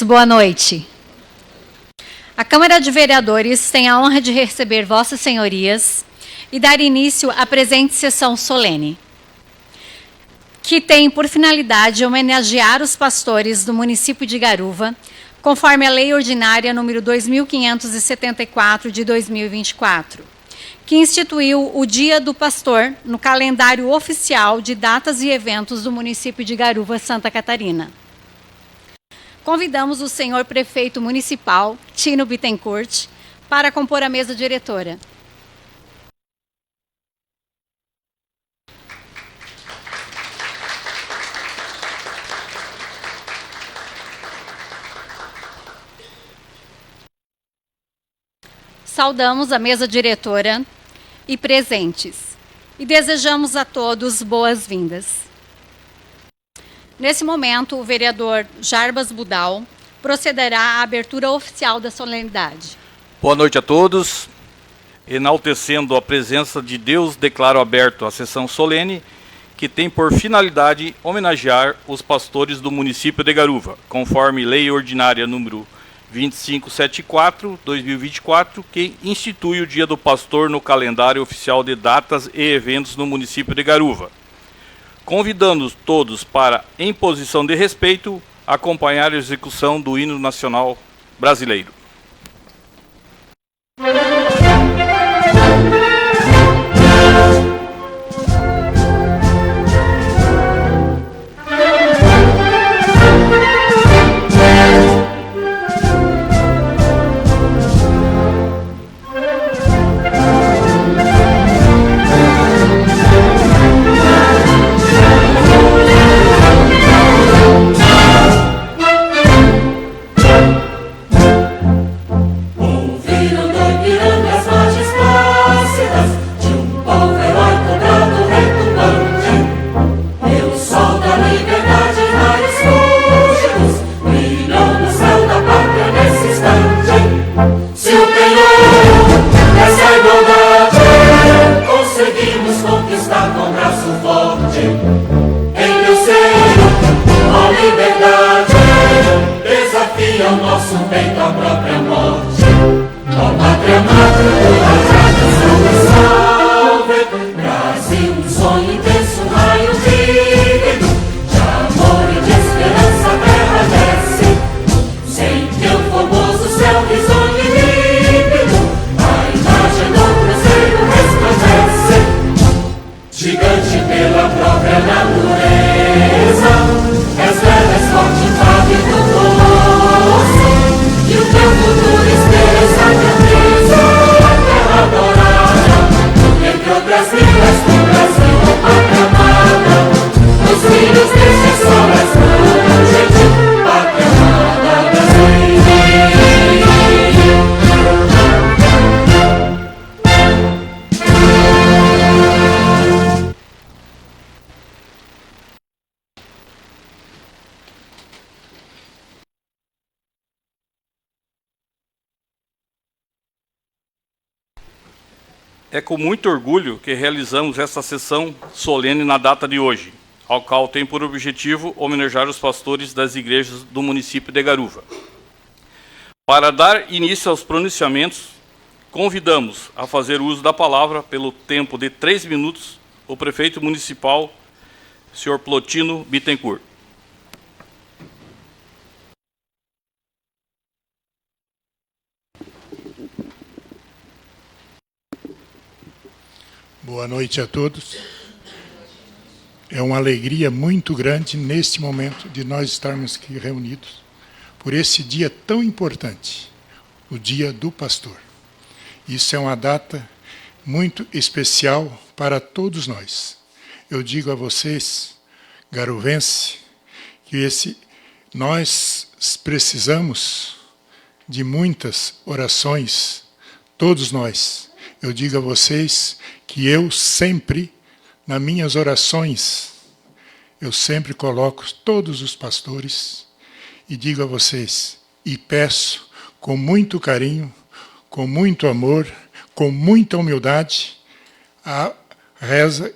Boa noite. A Câmara de Vereadores tem a honra de receber Vossas Senhorias e dar início à presente sessão solene, que tem por finalidade homenagear os pastores do município de Garuva, conforme a Lei Ordinária número 2574 de 2024, que instituiu o Dia do Pastor no calendário oficial de datas e eventos do município de Garuva, Santa Catarina. Convidamos o senhor prefeito municipal, Tino Bittencourt, para compor a mesa diretora. Saudamos a mesa diretora e presentes e desejamos a todos boas-vindas. Nesse momento, o vereador Jarbas Budal procederá à abertura oficial da solenidade. Boa noite a todos. Enaltecendo a presença de Deus, declaro aberto a sessão solene, que tem por finalidade homenagear os pastores do município de Garuva, conforme Lei Ordinária número 2574/2024, que institui o Dia do Pastor no calendário oficial de datas e eventos no município de Garuva. Convidando todos para, em posição de respeito, acompanhar a execução do hino nacional brasileiro. É com muito orgulho que realizamos esta sessão solene na data de hoje, ao qual tem por objetivo homenagear os pastores das igrejas do município de Garuva. Para dar início aos pronunciamentos, convidamos a fazer uso da palavra, pelo tempo de 3 minutos, o prefeito municipal, senhor Plotino Bittencourt. Boa noite a todos. É uma alegria muito grande neste momento de nós estarmos aqui reunidos por esse dia tão importante, o Dia do Pastor. Isso é uma data muito especial para todos nós. Eu digo a vocês, garuvense, que nós precisamos de muitas orações, todos nós. Eu digo a vocês que eu sempre, nas minhas orações, eu sempre coloco todos os pastores e digo a vocês, e peço com muito carinho, com muito amor, com muita humildade, a reza,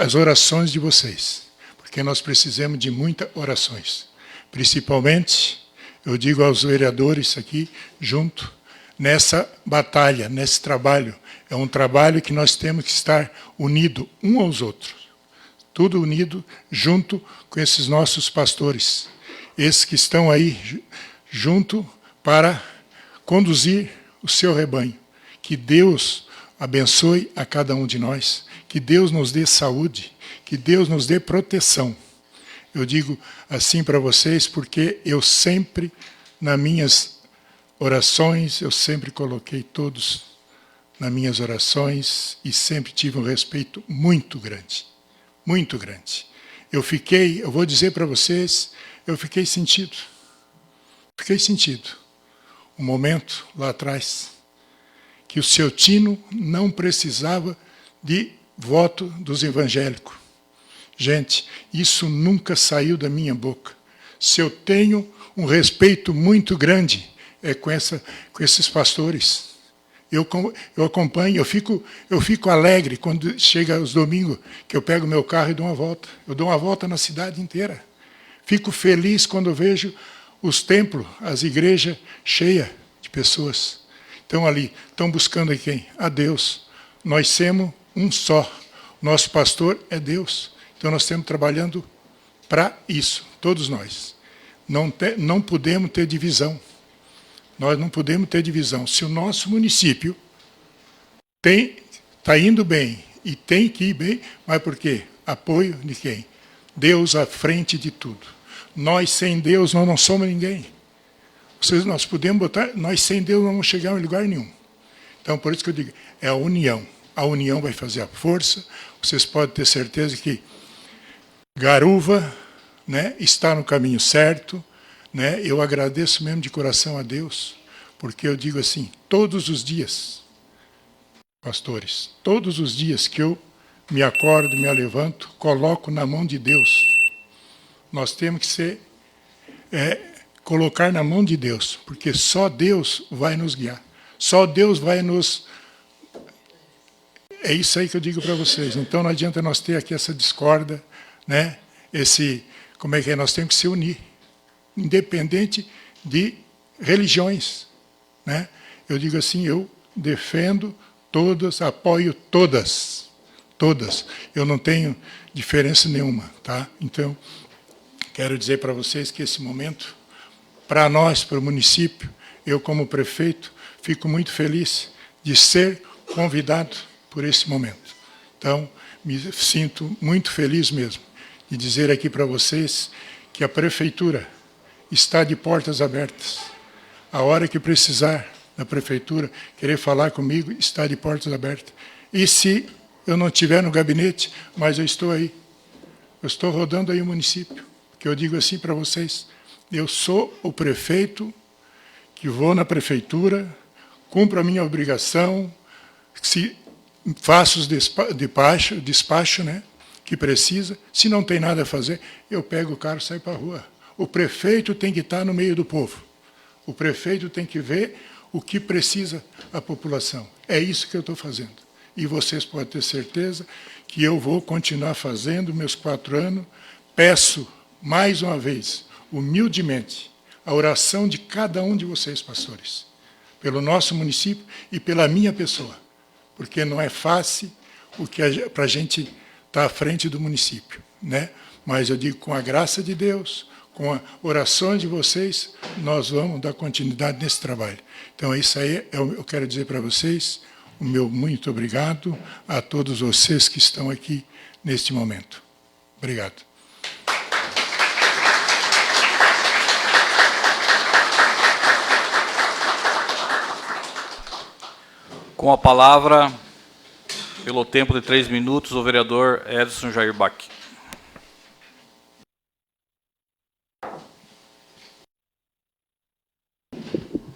as orações de vocês, porque nós precisamos de muitas orações. Principalmente, eu digo aos vereadores aqui, junto, nessa batalha, nesse trabalho. É um trabalho que nós temos que estar unidos um aos outros. Tudo unido, junto com esses nossos pastores. Esses que estão aí junto para conduzir o seu rebanho. Que Deus abençoe a cada um de nós. Que Deus nos dê saúde. Que Deus nos dê proteção. Eu digo assim para vocês porque eu sempre, nas minhas orações, eu sempre coloquei todos nas minhas orações e sempre tive um respeito muito grande. Muito grande. Eu vou dizer para vocês, eu fiquei sentido. Fiquei sentido. Um momento lá atrás que o seu Tino não precisava de voto dos evangélicos. Gente, isso nunca saiu da minha boca. Se eu tenho um respeito muito grande com esses pastores, eu acompanho, eu fico alegre quando chega os domingos, que eu pego meu carro e dou uma volta. Eu dou uma volta na cidade inteira. Fico feliz quando vejo os templos, as igrejas cheias de pessoas. Estão ali, estão buscando a quem? A Deus. Nós somos um só. Nosso pastor é Deus. Então nós estamos trabalhando para isso, todos nós. Não podemos ter divisão. Nós não podemos ter divisão. Se o nosso município está indo bem e tem que ir bem, mas por quê? Apoio de quem? Deus à frente de tudo. Nós sem Deus nós não somos ninguém. Nós podemos botar, nós sem Deus não vamos chegar em lugar nenhum. Então por isso que eu digo, é a união. A união vai fazer a força. Vocês podem ter certeza que Garuva, né, está no caminho certo. Né? Eu agradeço mesmo de coração a Deus, porque eu digo assim, todos os dias, pastores, todos os dias que eu me acordo, me levanto, coloco na mão de Deus. Nós temos que colocar na mão de Deus, porque só Deus vai nos guiar. Só Deus vai nos... É isso aí que eu digo para vocês. Então não adianta nós ter aqui essa discórdia, né? Como é que é? Nós temos que se unir. Independente de religiões. Né? Eu digo assim, eu defendo todas, apoio todas. Todas. Eu não tenho diferença nenhuma. Tá? Então, quero dizer para vocês que esse momento, para nós, para o município, eu como prefeito, fico muito feliz de ser convidado por esse momento. Então, me sinto muito feliz mesmo de dizer aqui para vocês que a prefeitura está de portas abertas. A hora que precisar da prefeitura, querer falar comigo, está de portas abertas. E se eu não estiver no gabinete, mas eu estou aí. Eu estou rodando aí o município. Porque eu digo assim para vocês, eu sou o prefeito que vou na prefeitura, cumpro a minha obrigação, faço os despacho, né, que precisa. Se não tem nada a fazer, eu pego o carro e saio para a rua. O prefeito tem que estar no meio do povo. O prefeito tem que ver o que precisa a população. É isso que eu estou fazendo. E vocês podem ter certeza que eu vou continuar fazendo meus 4 anos. Peço, mais uma vez, humildemente, a oração de cada um de vocês, pastores, pelo nosso município e pela minha pessoa. Porque não é fácil para a gente estar à frente do município. Né? Mas eu digo, com a graça de Deus, com a oração de vocês, nós vamos dar continuidade nesse trabalho. Então, isso aí eu quero dizer para vocês, o meu muito obrigado a todos vocês que estão aqui neste momento. Obrigado. Com a palavra, pelo tempo de 3 minutos, o vereador Edson Jair Bach.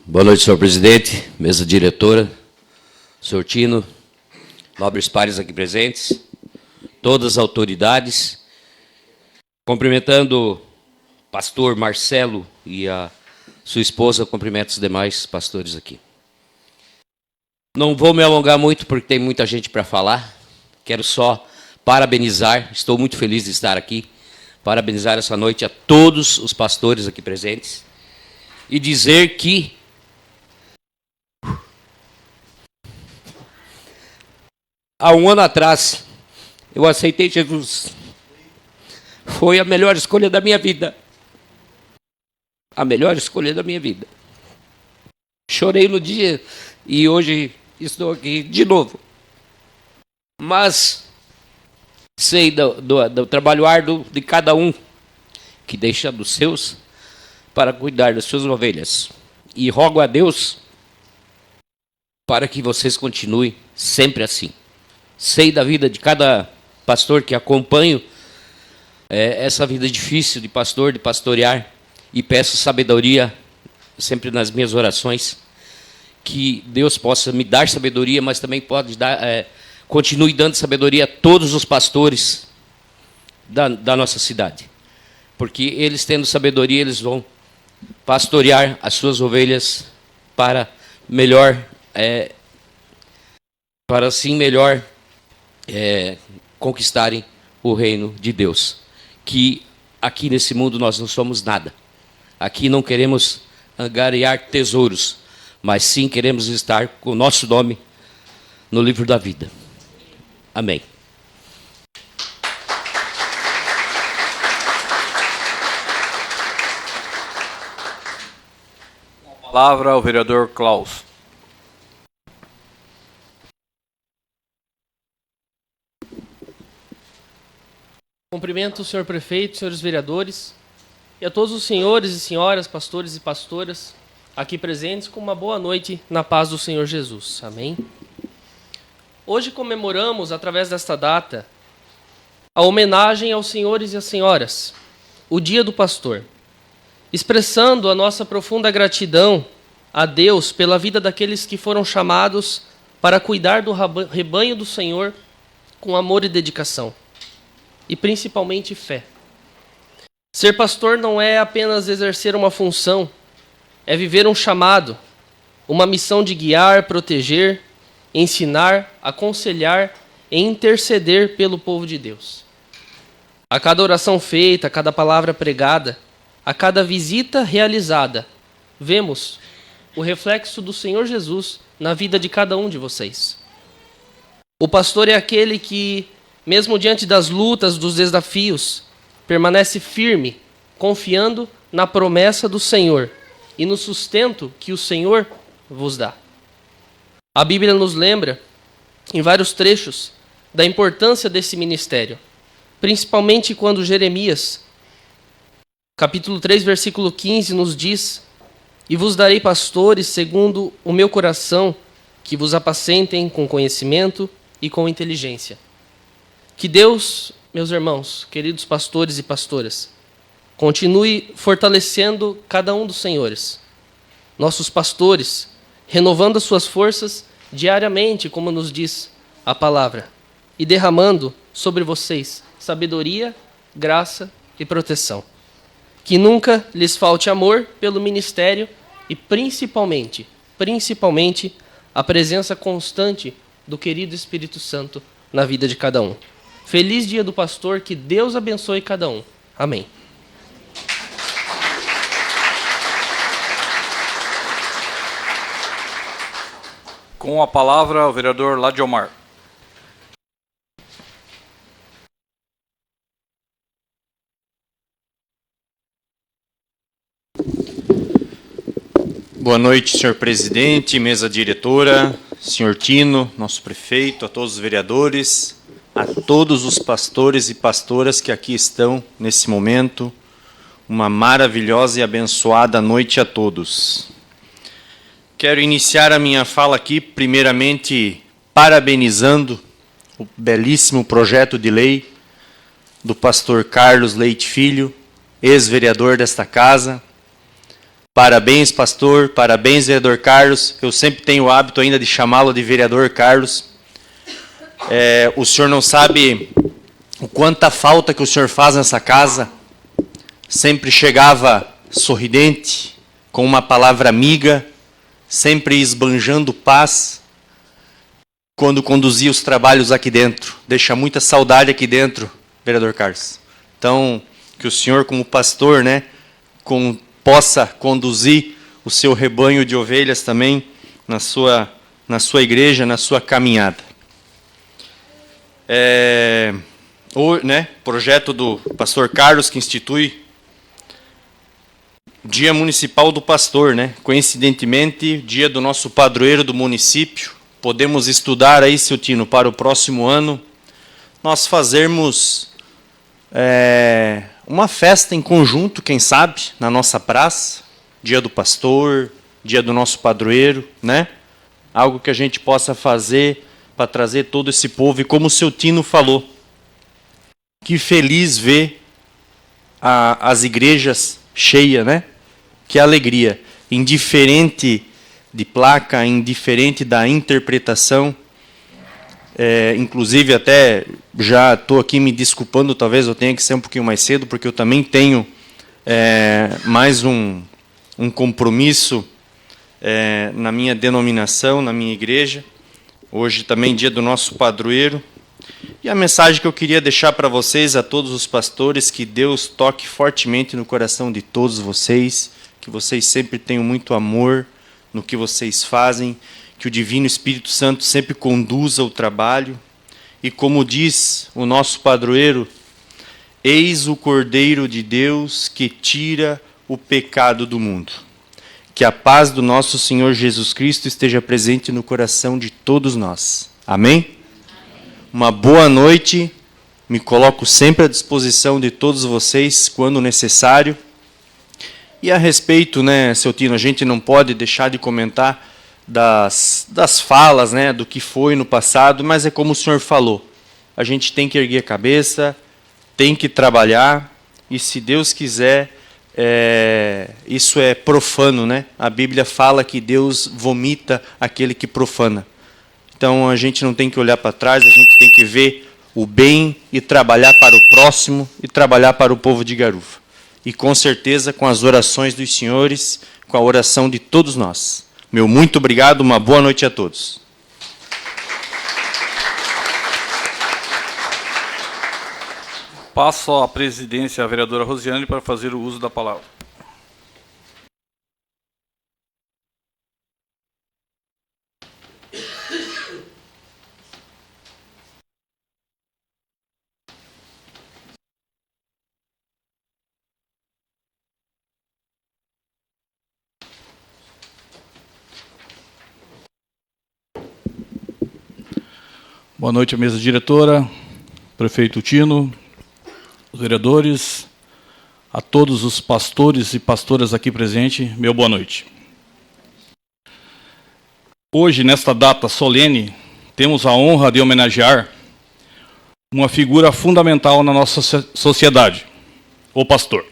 Boa noite, senhor presidente, mesa diretora, senhor Tino, nobres pares aqui presentes, todas as autoridades, cumprimentando o pastor Marcelo e a sua esposa, cumprimento os demais pastores aqui. Não vou me alongar muito porque tem muita gente para falar, quero só parabenizar, estou muito feliz de estar aqui, parabenizar essa noite a todos os pastores aqui presentes, e dizer que há um ano atrás eu aceitei Jesus. Foi a melhor escolha da minha vida. A melhor escolha da minha vida. Chorei no dia e hoje estou aqui de novo. Mas sei do trabalho árduo de cada um que deixa dos seus para cuidar das suas ovelhas. E rogo a Deus para que vocês continuem sempre assim. Sei da vida de cada pastor que acompanho essa vida difícil de pastor, de pastorear, e peço sabedoria sempre nas minhas orações, que Deus possa me dar sabedoria, mas também pode dar, continue dando sabedoria a todos os pastores da nossa cidade, porque eles tendo sabedoria, eles vão pastorear as suas ovelhas para melhor, para assim melhor conquistarem o reino de Deus. Que aqui nesse mundo nós não somos nada. Aqui não queremos angariar tesouros, mas sim queremos estar com o nosso nome no livro da vida. Amém. Palavra ao vereador Klaus. Cumprimento o senhor prefeito, senhores vereadores e a todos os senhores e senhoras, pastores e pastoras aqui presentes, com uma boa noite na paz do Senhor Jesus. Amém? Hoje comemoramos, através desta data, a homenagem aos senhores e às senhoras, o Dia do Pastor, expressando a nossa profunda gratidão a Deus pela vida daqueles que foram chamados para cuidar do rebanho do Senhor com amor e dedicação. E principalmente fé. Ser pastor não é apenas exercer uma função, é viver um chamado, uma missão de guiar, proteger, ensinar, aconselhar e interceder pelo povo de Deus. A cada oração feita, a cada palavra pregada, a cada visita realizada, vemos o reflexo do Senhor Jesus na vida de cada um de vocês. O pastor é aquele que, mesmo diante das lutas, dos desafios, permanece firme, confiando na promessa do Senhor e no sustento que o Senhor vos dá. A Bíblia nos lembra, em vários trechos, da importância desse ministério, principalmente quando Jeremias, capítulo 3, versículo 15, nos diz: "E vos darei pastores segundo o meu coração, que vos apacentem com conhecimento e com inteligência." Que Deus, meus irmãos, queridos pastores e pastoras, continue fortalecendo cada um dos senhores, nossos pastores, renovando as suas forças diariamente, como nos diz a palavra, e derramando sobre vocês sabedoria, graça e proteção. Que nunca lhes falte amor pelo ministério e principalmente, a presença constante do querido Espírito Santo na vida de cada um. Feliz Dia do Pastor, que Deus abençoe cada um. Amém. Com a palavra, o vereador Ladiomar. Boa noite, senhor presidente, mesa diretora, senhor Tino, nosso prefeito, a todos os vereadores, a todos os pastores e pastoras que aqui estão nesse momento. Uma maravilhosa e abençoada noite a todos. Quero iniciar a minha fala aqui, primeiramente, parabenizando o belíssimo projeto de lei do pastor Carlos Leite Filho, ex-vereador desta casa. Parabéns, pastor, parabéns, vereador Carlos. Eu sempre tenho o hábito ainda de chamá-lo de vereador Carlos. O senhor não sabe o quanta falta que o senhor faz nessa casa. Sempre chegava sorridente, com uma palavra amiga, sempre esbanjando paz, quando conduzia os trabalhos aqui dentro. Deixa muita saudade aqui dentro, vereador Carlos. Então, que o senhor, como pastor, possa conduzir o seu rebanho de ovelhas também na sua igreja, na sua caminhada. Projeto do pastor Carlos, que institui Dia Municipal do Pastor, né? Coincidentemente, dia do nosso padroeiro do município. Podemos estudar aí, seu Tino, para o próximo ano, nós fazermos uma festa em conjunto, quem sabe, na nossa praça, dia do pastor, dia do nosso padroeiro, né? Algo que a gente possa fazer para trazer todo esse povo. E como o seu Tino falou, que feliz ver as igrejas cheias, né? Que alegria. Indiferente de placa, indiferente da interpretação. Inclusive, até já estou aqui me desculpando, talvez eu tenha que ser um pouquinho mais cedo, porque eu também tenho mais um compromisso na minha denominação, na minha igreja. Hoje também dia do nosso padroeiro. E a mensagem que eu queria deixar para vocês, a todos os pastores, que Deus toque fortemente no coração de todos vocês, que vocês sempre tenham muito amor no que vocês fazem, que o Divino Espírito Santo sempre conduza o trabalho. E como diz o nosso padroeiro, eis o Cordeiro de Deus que tira o pecado do mundo. Que a paz do nosso Senhor Jesus Cristo esteja presente no coração de todos nós. Amém? Uma boa noite. Me coloco sempre à disposição de todos vocês quando necessário. E a respeito, né, seu Tino, a gente não pode deixar de comentar das falas, né, do que foi no passado, mas é como o senhor falou, a gente tem que erguer a cabeça, tem que trabalhar, e se Deus quiser, isso é profano, né? A Bíblia fala que Deus vomita aquele que profana. Então a gente não tem que olhar para trás, a gente tem que ver o bem e trabalhar para o próximo e trabalhar para o povo de Garuva. E com certeza com as orações dos senhores, com a oração de todos nós. Meu muito obrigado, uma boa noite a todos. Passo a presidência à vereadora Rosiane para fazer o uso da palavra. Boa noite, mesa diretora, prefeito Tino, os vereadores, a todos os pastores e pastoras aqui presentes, meu boa noite. Hoje, nesta data solene, temos a honra de homenagear uma figura fundamental na nossa sociedade, o pastor.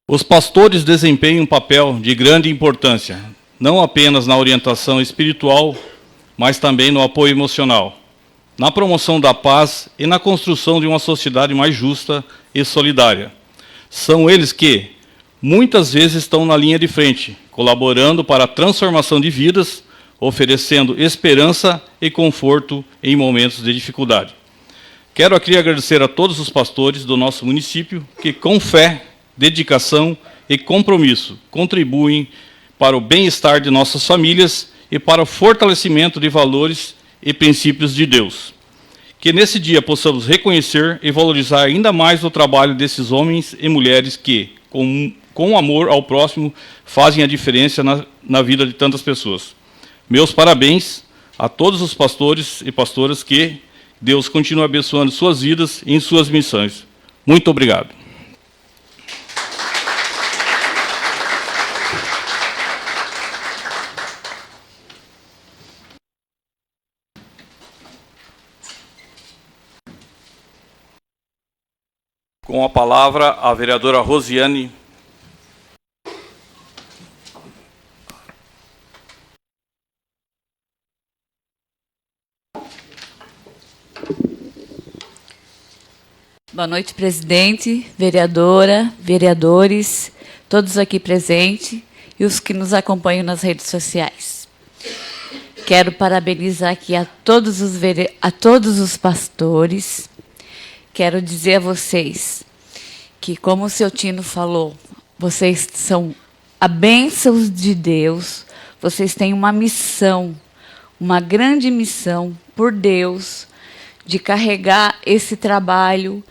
Os pastores desempenham um papel de grande importância, não apenas na orientação espiritual, mas também no apoio emocional, na promoção da paz e na construção de uma sociedade mais justa e solidária. São eles que, muitas vezes, estão na linha de frente, colaborando para a transformação de vidas, oferecendo esperança e conforto em momentos de dificuldade. Quero aqui agradecer a todos os pastores do nosso município que, com fé, dedicação e compromisso, contribuem para o bem-estar de nossas famílias e para o fortalecimento de valores e princípios de Deus. Que nesse dia possamos reconhecer e valorizar ainda mais o trabalho desses homens e mulheres que, com amor ao próximo, fazem a diferença na vida de tantas pessoas. Meus parabéns a todos os pastores e pastoras, que Deus continue abençoando suas vidas e em suas missões. Muito obrigado. Com a palavra, a vereadora Rosiane. Boa noite, presidente, vereadora, vereadores, todos aqui presentes e os que nos acompanham nas redes sociais. Quero parabenizar aqui a todos os pastores. Quero dizer a vocês que, como o seu Tino falou, vocês são a bênção de Deus, vocês têm uma missão, uma grande missão por Deus, de carregar esse trabalho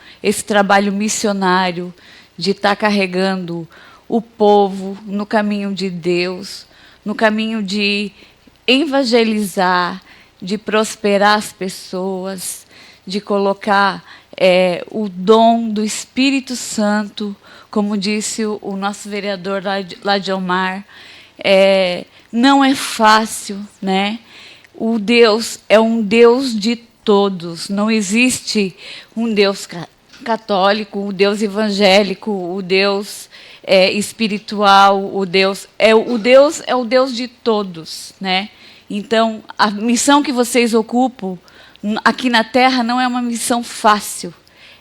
missionário, de estar carregando o povo no caminho de Deus, no caminho de evangelizar, de prosperar as pessoas, de colocar o dom do Espírito Santo, como disse o nosso vereador Ladiomar. Não é fácil, né? O Deus é um Deus de todos. Não existe um Deus católico, o Deus evangélico, o Deus espiritual, o Deus é o Deus de todos, né? Então, a missão que vocês ocupam aqui na Terra não é uma missão fácil.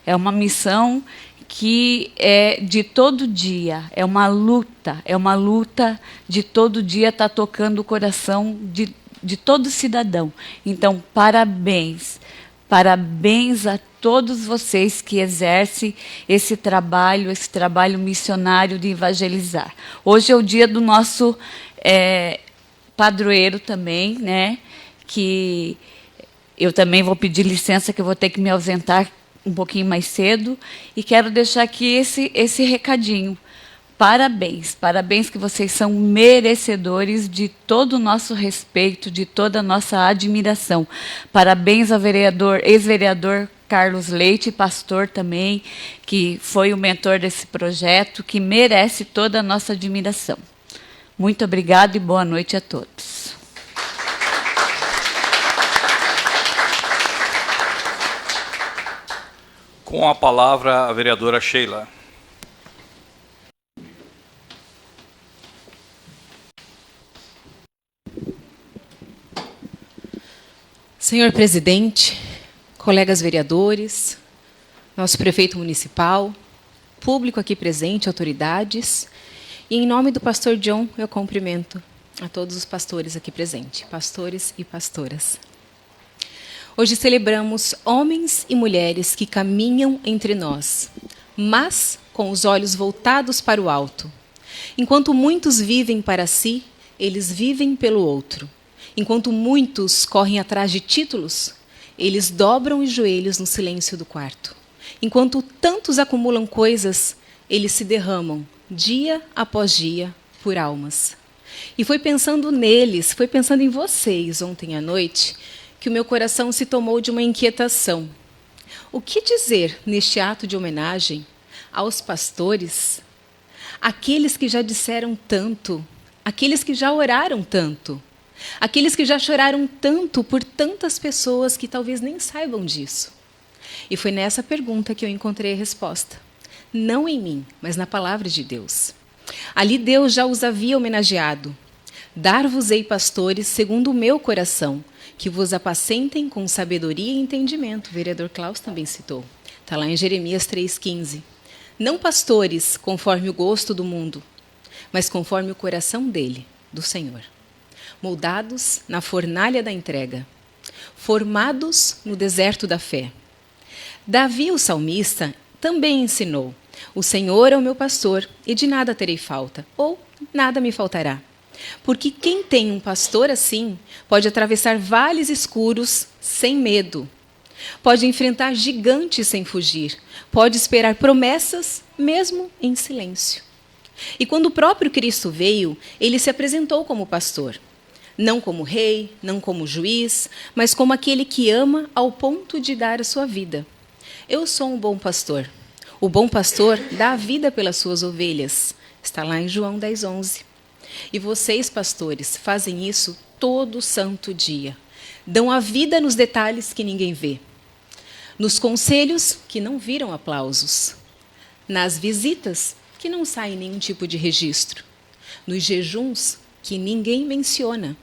É uma missão que é de todo dia, é uma luta de todo dia estar tocando o coração de todo cidadão. Então, parabéns a todos vocês que exercem esse trabalho missionário de evangelizar. Hoje é o dia do nosso padroeiro também, né? Que eu também vou pedir licença, que eu vou ter que me ausentar um pouquinho mais cedo, e quero deixar aqui esse recadinho. Parabéns que vocês são merecedores de todo o nosso respeito, de toda a nossa admiração. Parabéns ao ex-vereador Carlos Leite, pastor também, que foi o mentor desse projeto, que merece toda a nossa admiração. Muito obrigada e boa noite a todos. Com a palavra, a vereadora Sheila. Senhor presidente, colegas vereadores, nosso prefeito municipal, público aqui presente, autoridades, e em nome do pastor John, eu cumprimento a todos os pastores aqui presentes, pastores e pastoras. Hoje celebramos homens e mulheres que caminham entre nós, mas com os olhos voltados para o alto. Enquanto muitos vivem para si, eles vivem pelo outro. Enquanto muitos correm atrás de títulos, eles dobram os joelhos no silêncio do quarto. Enquanto tantos acumulam coisas, eles se derramam, dia após dia, por almas. E foi pensando neles, foi pensando em vocês ontem à noite, que o meu coração se tomou de uma inquietação. O que dizer neste ato de homenagem aos pastores, aqueles que já disseram tanto, aqueles que já oraram tanto, aqueles que já choraram tanto por tantas pessoas que talvez nem saibam disso? E foi nessa pergunta que eu encontrei a resposta. Não em mim, mas na palavra de Deus. Ali Deus já os havia homenageado. Dar-vos-ei pastores segundo o meu coração, que vos apacentem com sabedoria e entendimento. O vereador Klaus também citou. Está lá em Jeremias 3,15. Não pastores conforme o gosto do mundo, mas conforme o coração dele, do Senhor. Moldados na fornalha da entrega, formados no deserto da fé. Davi, o salmista, também ensinou: o Senhor é o meu pastor, e de nada terei falta, ou nada me faltará. Porque quem tem um pastor assim, pode atravessar vales escuros sem medo, pode enfrentar gigantes sem fugir, pode esperar promessas mesmo em silêncio. E quando o próprio Cristo veio, ele se apresentou como pastor. Não como rei, não como juiz, mas como aquele que ama ao ponto de dar a sua vida. Eu sou um bom pastor. O bom pastor dá a vida pelas suas ovelhas. Está lá em João 10:11. E vocês, pastores, fazem isso todo santo dia. Dão a vida nos detalhes que ninguém vê. Nos conselhos que não viram aplausos. Nas visitas que não saem nenhum tipo de registro. Nos jejuns que ninguém menciona.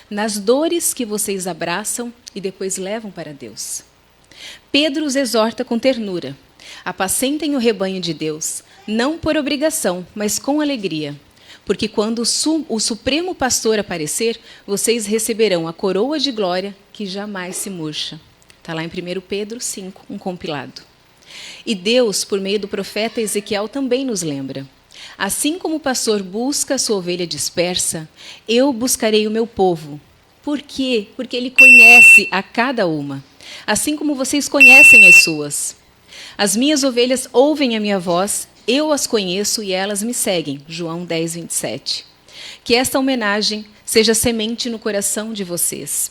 Nas dores que vocês abraçam e depois levam para Deus. Pedro os exorta com ternura. Apacentem o rebanho de Deus, não por obrigação, mas com alegria. Porque quando o Supremo Pastor aparecer, vocês receberão a coroa de glória que jamais se murcha. Está lá em 1 Pedro 5, um compilado. E Deus, por meio do profeta Ezequiel, também nos lembra. Assim como o pastor busca a sua ovelha dispersa, eu buscarei o meu povo. Por quê? Porque ele conhece a cada uma, assim como vocês conhecem as suas. As minhas ovelhas ouvem a minha voz, eu as conheço e elas me seguem. João 10, 27. Que esta homenagem seja semente no coração de vocês,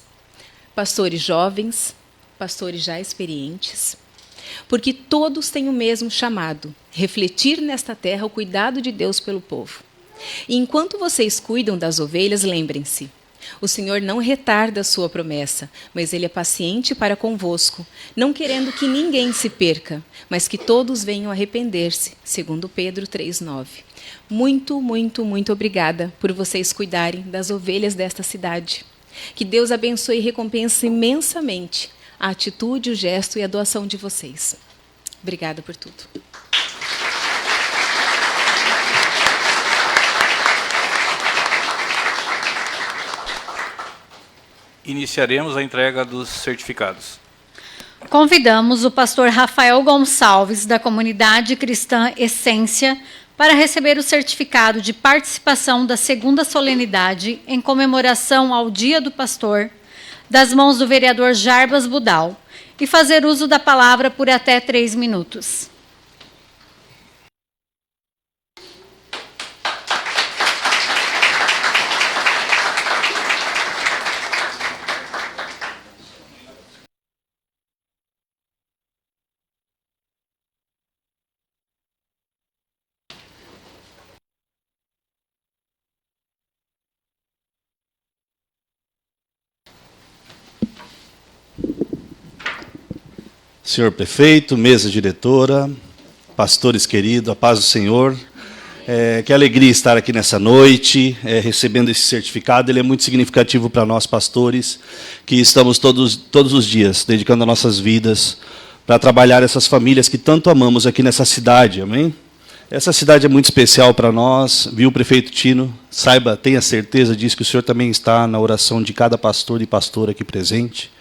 pastores jovens, pastores já experientes, porque todos têm o mesmo chamado, refletir nesta terra o cuidado de Deus pelo povo. E enquanto vocês cuidam das ovelhas, lembrem-se, o Senhor não retarda a sua promessa, mas Ele é paciente para convosco, não querendo que ninguém se perca, mas que todos venham arrepender-se, segundo Pedro 3,9. Muito, muito, muito obrigada por vocês cuidarem das ovelhas desta cidade. Que Deus abençoe e recompense imensamente a atitude, o gesto e a doação de vocês. Obrigada por tudo. Iniciaremos a entrega dos certificados. Convidamos o pastor Rafael Gonçalves, da comunidade cristã Essência, para receber o certificado de participação da segunda solenidade em comemoração ao Dia do Pastor, das mãos do vereador Jarbas Budal, e fazer uso da palavra por até 3 minutos. Senhor prefeito, mesa diretora, pastores queridos, a paz do Senhor. Que alegria estar aqui nessa noite, recebendo esse certificado. Ele é muito significativo para nós, pastores, que estamos todos os dias dedicando as nossas vidas para trabalhar essas famílias que tanto amamos aqui nessa cidade, amém? Essa cidade é muito especial para nós, viu, prefeito Tino? Saiba, tenha certeza disso, que o Senhor também está na oração de cada pastor e pastora aqui presente.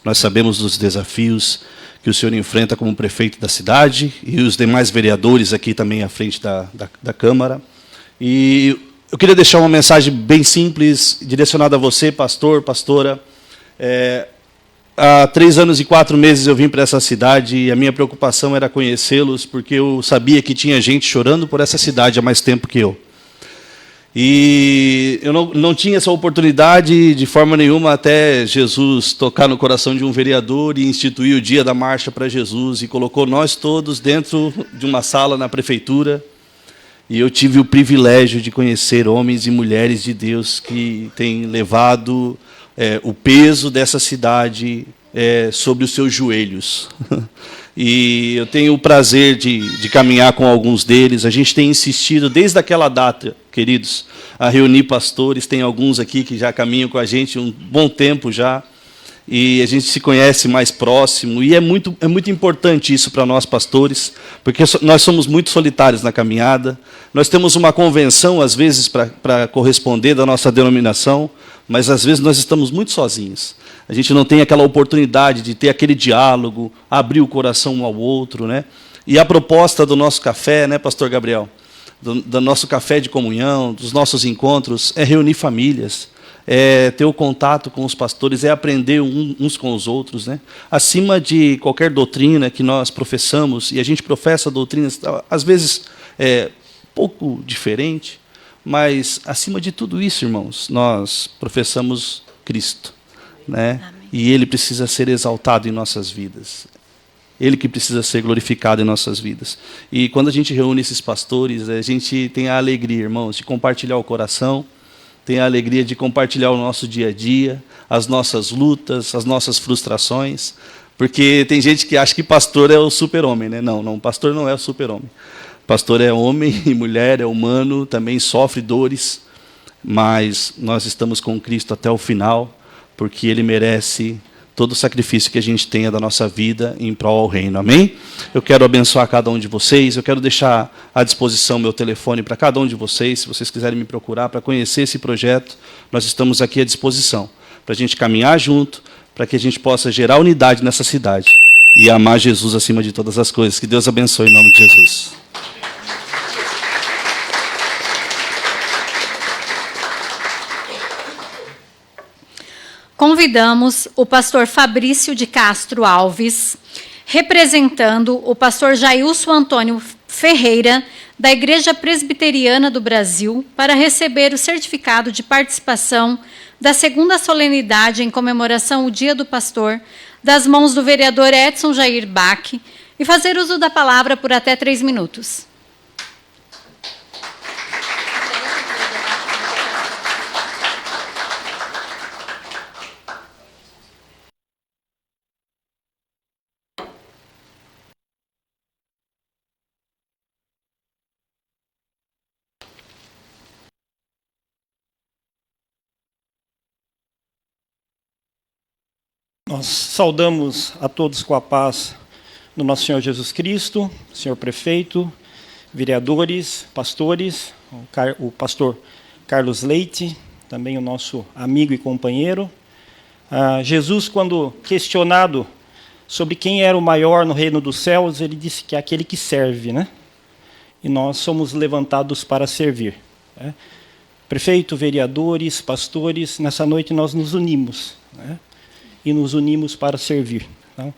Nós sabemos dos desafios que o senhor enfrenta como prefeito da cidade e os demais vereadores aqui também à frente da Câmara. E eu queria deixar uma mensagem bem simples, direcionada a você, pastor, pastora. Há 3 anos e 4 meses eu vim para essa cidade e a minha preocupação era conhecê-los, porque eu sabia que tinha gente chorando por essa cidade há mais tempo que eu. E eu não tinha essa oportunidade de forma nenhuma até Jesus tocar no coração de um vereador e instituir o dia da marcha para Jesus e colocou nós todos dentro de uma sala na prefeitura. E eu tive o privilégio de conhecer homens e mulheres de Deus que têm levado o peso dessa cidade sobre os seus joelhos. E eu tenho o prazer de caminhar com alguns deles. A gente tem insistido desde aquela data, queridos, a reunir pastores. Tem alguns aqui que já caminham com a gente um bom tempo já. E a gente se conhece mais próximo. E é muito importante isso para nós, pastores, porque nós somos muito solitários na caminhada. Nós temos uma convenção, às vezes, para corresponder da nossa denominação, mas às vezes nós estamos muito sozinhos. A gente não tem aquela oportunidade de ter aquele diálogo, abrir o coração um ao outro, né? E a proposta do nosso café, né, pastor Gabriel? Do nosso café de comunhão, dos nossos encontros, é reunir famílias, é ter o contato com os pastores, é aprender uns com os outros, né? Acima de qualquer doutrina que nós professamos, e a gente professa doutrinas, às vezes, pouco diferente, mas, acima de tudo isso, irmãos, nós professamos Cristo, né? E Ele precisa ser exaltado em nossas vidas. Ele que precisa ser glorificado em nossas vidas. E quando a gente reúne esses pastores, a gente tem a alegria, irmãos, de compartilhar o coração, tem a alegria de compartilhar o nosso dia a dia, as nossas lutas, as nossas frustrações, porque tem gente que acha que pastor é o super-homem, né? Não, pastor não é o super-homem. Pastor é homem e mulher, é humano, também sofre dores, mas nós estamos com Cristo até o final, porque Ele merece todo o sacrifício que a gente tenha da nossa vida em prol ao reino. Amém? Eu quero abençoar cada um de vocês, eu quero deixar à disposição meu telefone para cada um de vocês, se vocês quiserem me procurar para conhecer esse projeto, nós estamos aqui à disposição, para a gente caminhar junto, para que a gente possa gerar unidade nessa cidade e amar Jesus acima de todas as coisas. Que Deus abençoe em nome de Jesus. convidamos o pastor Fabrício de Castro Alves, representando o pastor Jailson Antônio Ferreira, da Igreja Presbiteriana do Brasil, para receber o certificado de participação da segunda solenidade em comemoração ao Dia do Pastor, das mãos do vereador Edson Jair Bach, e fazer uso da palavra por até 3 minutos. Nós saudamos a todos com a paz do nosso Senhor Jesus Cristo, senhor prefeito, vereadores, pastores, o pastor Carlos Leite, também o nosso amigo e companheiro. Jesus, quando questionado sobre quem era o maior no reino dos céus, ele disse que é aquele que serve, né? E nós somos levantados para servir, né? Prefeito, vereadores, pastores, nessa noite nós nos unimos, né? E nos unimos para servir. Então,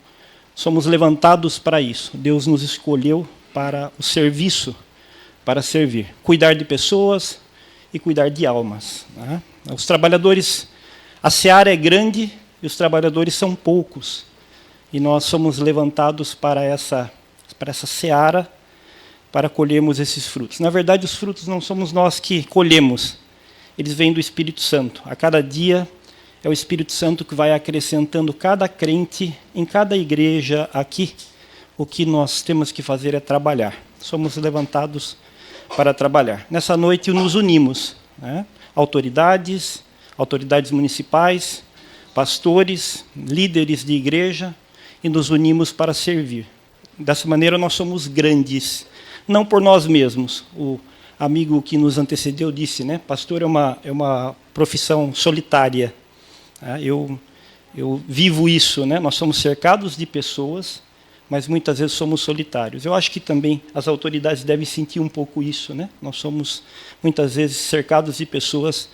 somos levantados para isso. Deus nos escolheu para o serviço, para servir. Cuidar de pessoas e cuidar de almas, né? Os trabalhadores, a seara é grande e os trabalhadores são poucos. E nós somos levantados para essa seara, para colhermos esses frutos. Na verdade, os frutos não somos nós que colhemos. Eles vêm do Espírito Santo. A cada dia é o Espírito Santo que vai acrescentando cada crente, em cada igreja aqui. O que nós temos que fazer é trabalhar. Somos levantados para trabalhar. Nessa noite nos unimos, né? Autoridades municipais, pastores, líderes de igreja, e nos unimos para servir. Dessa maneira nós somos grandes, não por nós mesmos. O amigo que nos antecedeu disse, né? Pastor é uma profissão solitária. Eu vivo isso, né? Nós somos cercados de pessoas, mas muitas vezes somos solitários. Eu acho que também as autoridades devem sentir um pouco isso, né? Nós somos muitas vezes cercados de pessoas,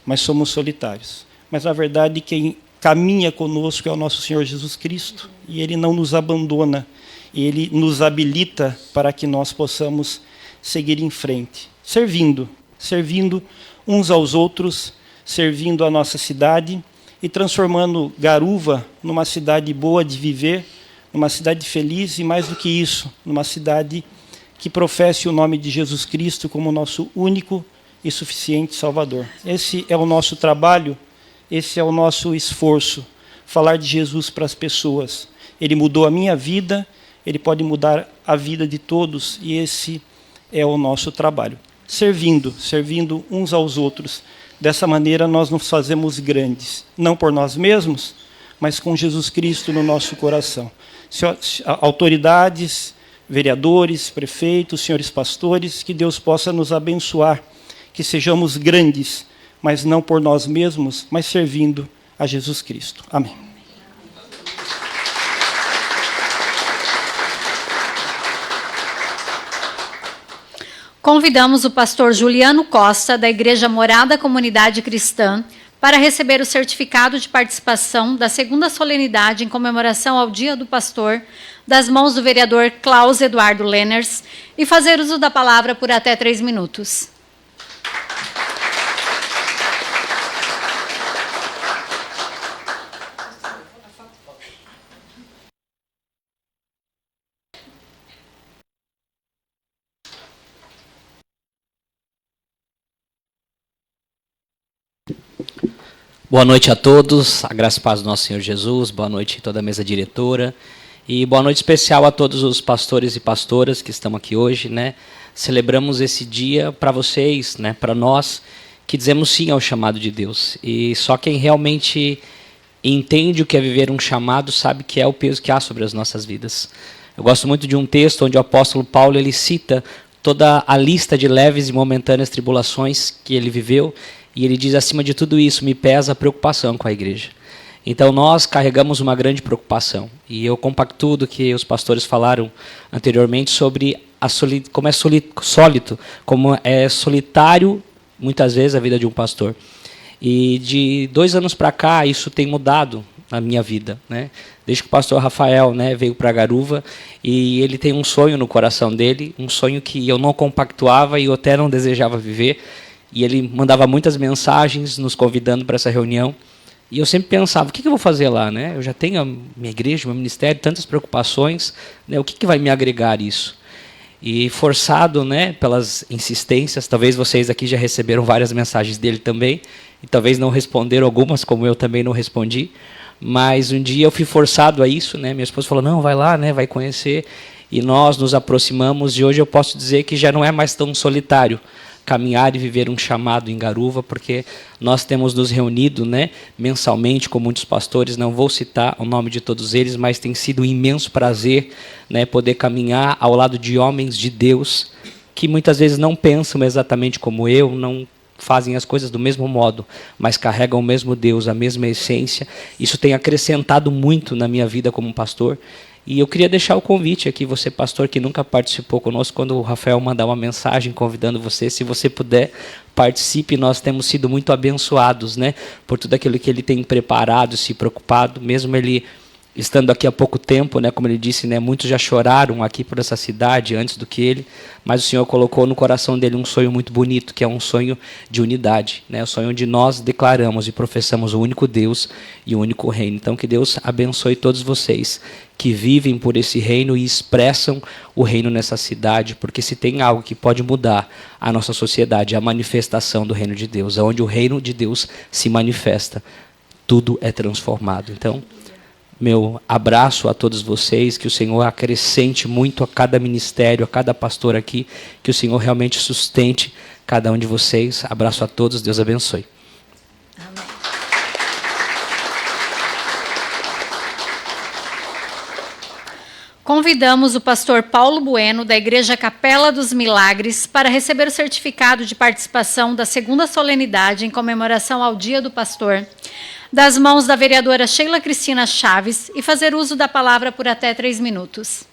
mas somos solitários. Mas na verdade quem caminha conosco é o nosso Senhor Jesus Cristo, e Ele não nos abandona, Ele nos habilita para que nós possamos seguir em frente, servindo uns aos outros, servindo a nossa cidade, e transformando Garuva numa cidade boa de viver, numa cidade feliz, e mais do que isso, numa cidade que professe o nome de Jesus Cristo como nosso único e suficiente Salvador. Esse é o nosso trabalho, esse é o nosso esforço, falar de Jesus para as pessoas. Ele mudou a minha vida, Ele pode mudar a vida de todos, e esse é o nosso trabalho. Servindo uns aos outros. Dessa maneira nós nos fazemos grandes, não por nós mesmos, mas com Jesus Cristo no nosso coração. Autoridades, vereadores, prefeitos, senhores pastores, que Deus possa nos abençoar, que sejamos grandes, mas não por nós mesmos, mas servindo a Jesus Cristo. Amém. Convidamos o pastor Juliano Costa, da Igreja Morada Comunidade Cristã, para receber o certificado de participação da segunda solenidade em comemoração ao Dia do Pastor, das mãos do vereador Klaus Eduardo Lenners, e fazer uso da palavra por até 3 minutos. Boa noite a todos, a graça e paz do nosso Senhor Jesus, boa noite a toda a mesa diretora, e boa noite especial a todos os pastores e pastoras que estão aqui hoje, né? Celebramos esse dia para vocês, né? Para nós, que dizemos sim ao chamado de Deus, e só quem realmente entende o que é viver um chamado sabe que é o peso que há sobre as nossas vidas. Eu gosto muito de um texto onde o apóstolo Paulo ele cita toda a lista de leves e momentâneas tribulações que ele viveu, e ele diz, acima de tudo isso, me pesa a preocupação com a igreja. Então nós carregamos uma grande preocupação. E eu compactuo do que os pastores falaram anteriormente sobre como é sólido, como é solitário, muitas vezes, a vida de um pastor. E de 2 anos para cá, isso tem mudado na minha vida, né? Desde que o pastor Rafael, né, veio para Garuva, e ele tem um sonho no coração dele, um sonho que eu não compactuava e eu até não desejava viver, e ele mandava muitas mensagens nos convidando para essa reunião, e eu sempre pensava, o que eu vou fazer lá, né? Eu já tenho a minha igreja, meu ministério, tantas preocupações, né? O que vai me agregar isso? E forçado, né, pelas insistências, talvez vocês aqui já receberam várias mensagens dele também, e talvez não responderam algumas, como eu também não respondi, mas um dia eu fui forçado a isso, né? Minha esposa falou, não, vai lá, né, vai conhecer, e nós nos aproximamos, e hoje eu posso dizer que já não é mais tão solitário caminhar e viver um chamado em Garuva, porque nós temos nos reunido, né, mensalmente com muitos pastores, não vou citar o nome de todos eles, mas tem sido um imenso prazer, né, poder caminhar ao lado de homens de Deus, que muitas vezes não pensam exatamente como eu, não fazem as coisas do mesmo modo, mas carregam o mesmo Deus, a mesma essência. Isso tem acrescentado muito na minha vida como pastor. E eu queria deixar o convite aqui, você pastor que nunca participou conosco, quando o Rafael mandar uma mensagem convidando você, se você puder, participe. Nós temos sido muito abençoados, né, por tudo aquilo que ele tem preparado, se preocupado, mesmo ele estando aqui há pouco tempo, né, como ele disse, né, muitos já choraram aqui por essa cidade antes do que ele, mas o Senhor colocou no coração dele um sonho muito bonito, que é um sonho de unidade, né, o sonho onde nós declaramos e professamos o único Deus e o único reino. Então que Deus abençoe todos vocês que vivem por esse reino e expressam o reino nessa cidade, porque se tem algo que pode mudar a nossa sociedade, é a manifestação do reino de Deus, onde o reino de Deus se manifesta, tudo é transformado. Então, meu abraço a todos vocês, que o Senhor acrescente muito a cada ministério, a cada pastor aqui, que o Senhor realmente sustente cada um de vocês. Abraço a todos, Deus abençoe. Amém. Convidamos o pastor Paulo Bueno, da Igreja Capela dos Milagres, para receber o certificado de participação da segunda solenidade em comemoração ao Dia do Pastor, das mãos da vereadora Sheila Cristina Chaves, e fazer uso da palavra por até 3 minutos.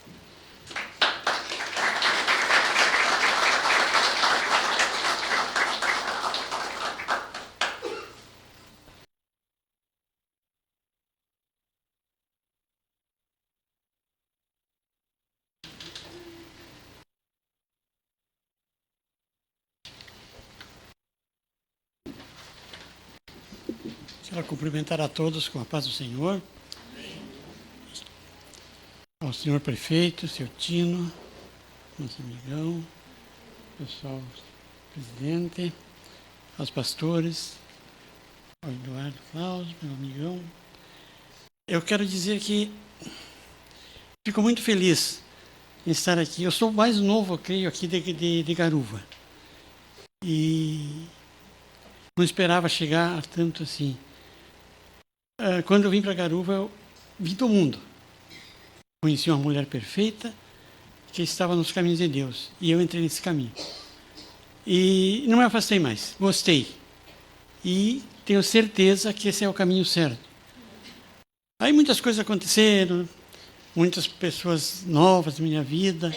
Quero cumprimentar a todos com a paz do Senhor. Ao senhor prefeito, seu Tino, nosso amigão, pessoal presidente, aos pastores, ao Eduardo Cláudio, meu amigão. Eu quero dizer que fico muito feliz em estar aqui. Eu sou o mais novo, eu creio, aqui de Garuva. E não esperava chegar a tanto assim. Quando eu vim para Garuva, eu vi do mundo. Conheci uma mulher perfeita que estava nos caminhos de Deus. E eu entrei nesse caminho. E não me afastei mais. Gostei. E tenho certeza que esse é o caminho certo. Aí muitas coisas aconteceram, muitas pessoas novas na minha vida,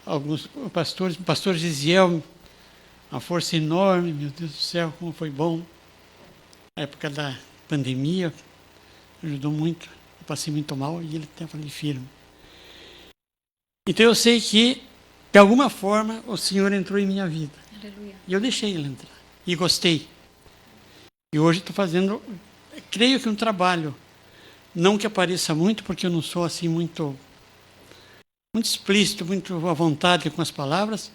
alguns pastores, o pastor Gisiel, uma força enorme, meu Deus do céu, como foi bom. A época da pandemia ajudou muito, eu passei muito mal e ele estava ali firme. Então eu sei que, de alguma forma, o Senhor entrou em minha vida. Aleluia. E eu deixei ele entrar. E gostei. E hoje estou fazendo, creio que um trabalho, não que apareça muito, porque eu não sou assim muito explícito, muito à vontade com as palavras,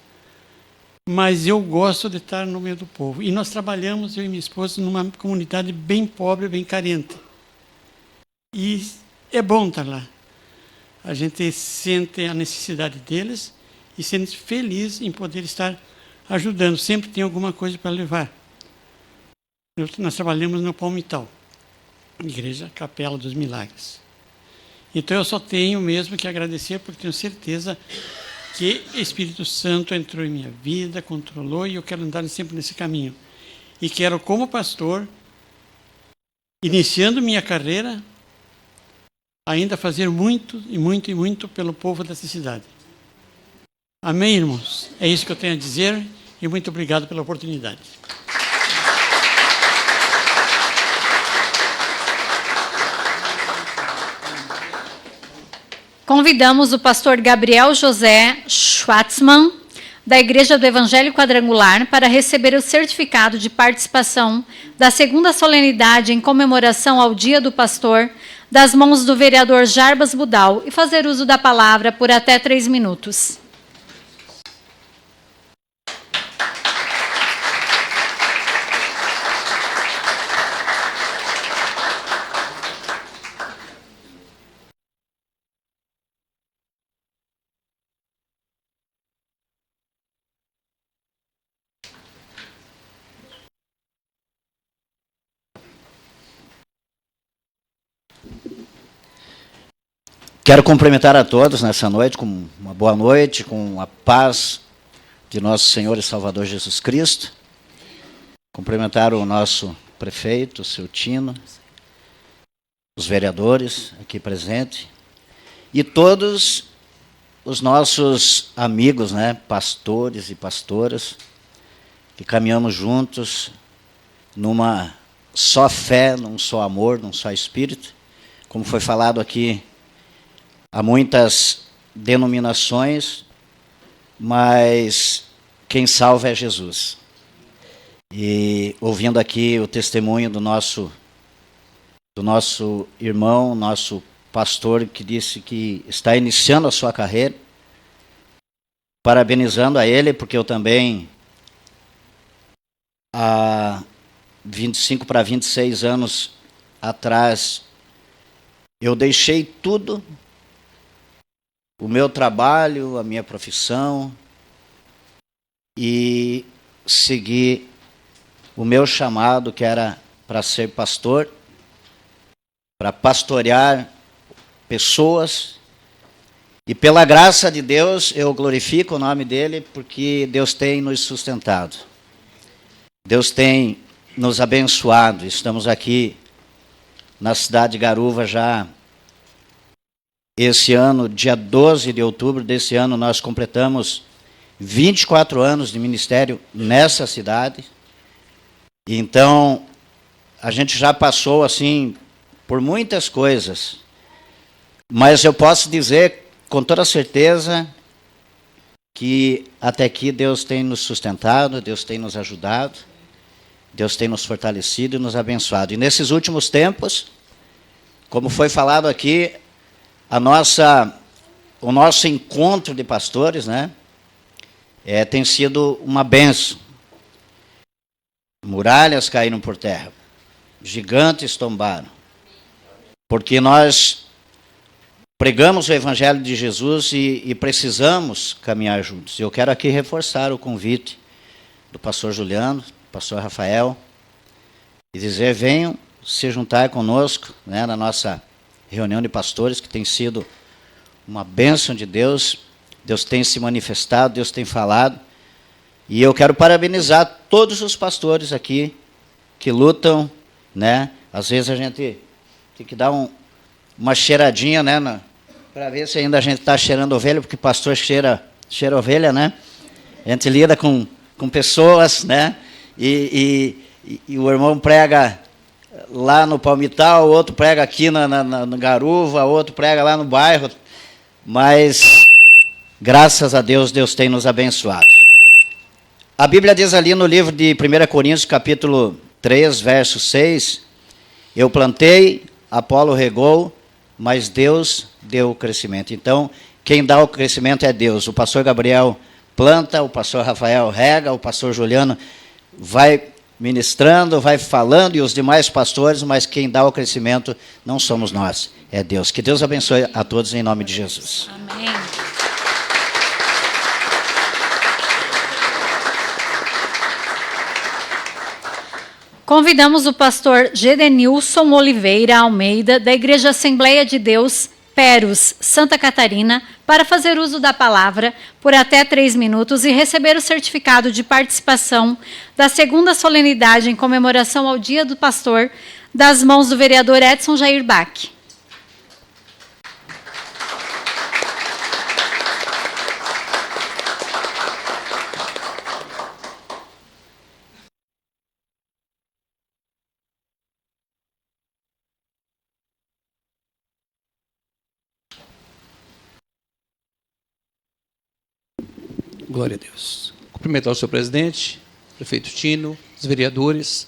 mas eu gosto de estar no meio do povo. E nós trabalhamos, eu e minha esposa, numa comunidade bem pobre, bem carente. E é bom estar lá. A gente sente a necessidade deles e sente feliz em poder estar ajudando. Sempre tem alguma coisa para levar. Nós trabalhamos no Palmital, Igreja Capela dos Milagres. Então eu só tenho mesmo que agradecer, porque tenho certeza que o Espírito Santo entrou em minha vida, controlou, e eu quero andar sempre nesse caminho. E quero, como pastor, iniciando minha carreira, ainda fazer muito e muito e muito pelo povo dessa cidade. Amém, irmãos? É isso que eu tenho a dizer, e muito obrigado pela oportunidade. Convidamos o pastor Gabriel José Schwartzman, da Igreja do Evangelho Quadrangular, para receber o certificado de participação da segunda solenidade em comemoração ao Dia do Pastor, das mãos do vereador Jarbas Budal, e fazer uso da palavra por até 3 minutos. Quero cumprimentar a todos nessa noite com uma boa noite, com a paz de nosso Senhor e Salvador Jesus Cristo. Cumprimentar o nosso prefeito, o seu Tino, os vereadores aqui presentes e todos os nossos amigos, né, pastores e pastoras, que caminhamos juntos numa só fé, num só amor, num só espírito. Como foi falado aqui, há muitas denominações, mas quem salva é Jesus. E ouvindo aqui o testemunho do nosso irmão, nosso pastor, que disse que está iniciando a sua carreira, parabenizando a ele, porque eu também, há 25 para 26 anos atrás, eu deixei tudo, o meu trabalho, a minha profissão, e segui o meu chamado, que era para ser pastor, para pastorear pessoas, e pela graça de Deus eu glorifico o nome dele, porque Deus tem nos sustentado, Deus tem nos abençoado. Estamos aqui na cidade de Garuva já. Esse ano, dia 12 de outubro desse ano, nós completamos 24 anos de ministério nessa cidade. Então, a gente já passou, assim, por muitas coisas. Mas eu posso dizer, com toda certeza, que até aqui Deus tem nos sustentado, Deus tem nos ajudado, Deus tem nos fortalecido e nos abençoado. E nesses últimos tempos, como foi falado aqui, o nosso encontro de pastores, né, tem sido uma bênção. Muralhas caíram por terra, gigantes tombaram, porque nós pregamos o Evangelho de Jesus e precisamos caminhar juntos. Eu quero aqui reforçar o convite do pastor Juliano, do pastor Rafael, e dizer: venham se juntar conosco, né, na nossa reunião de pastores, que tem sido uma bênção de Deus. Deus tem se manifestado, Deus tem falado. E eu quero parabenizar todos os pastores aqui que lutam, né? Às vezes a gente tem que dar uma cheiradinha, né, para ver se ainda a gente está cheirando ovelha, porque pastor cheira ovelha, né? A gente lida com pessoas, né? E o irmão prega lá no Palmital, o outro prega aqui no Garuva, o outro prega lá no bairro, mas graças a Deus, Deus tem nos abençoado. A Bíblia diz ali no livro de 1 Coríntios, capítulo 3, verso 6, eu plantei, Apolo regou, mas Deus deu o crescimento. Então, quem dá o crescimento é Deus. O pastor Gabriel planta, o pastor Rafael rega, o pastor Juliano vai ministrando, vai falando, e os demais pastores, mas quem dá o crescimento não somos nós, é Deus. Que Deus abençoe a todos em nome de Jesus. Amém. Convidamos o pastor Gedenilson Oliveira Almeida, da Igreja Assembleia de Deus, Peros, Santa Catarina, para fazer uso da palavra por até 3 minutos e receber o certificado de participação da segunda solenidade em comemoração ao Dia do Pastor, das mãos do vereador Edson Jair Bach. Glória a Deus. Cumprimentar o senhor presidente, prefeito Tino, os vereadores,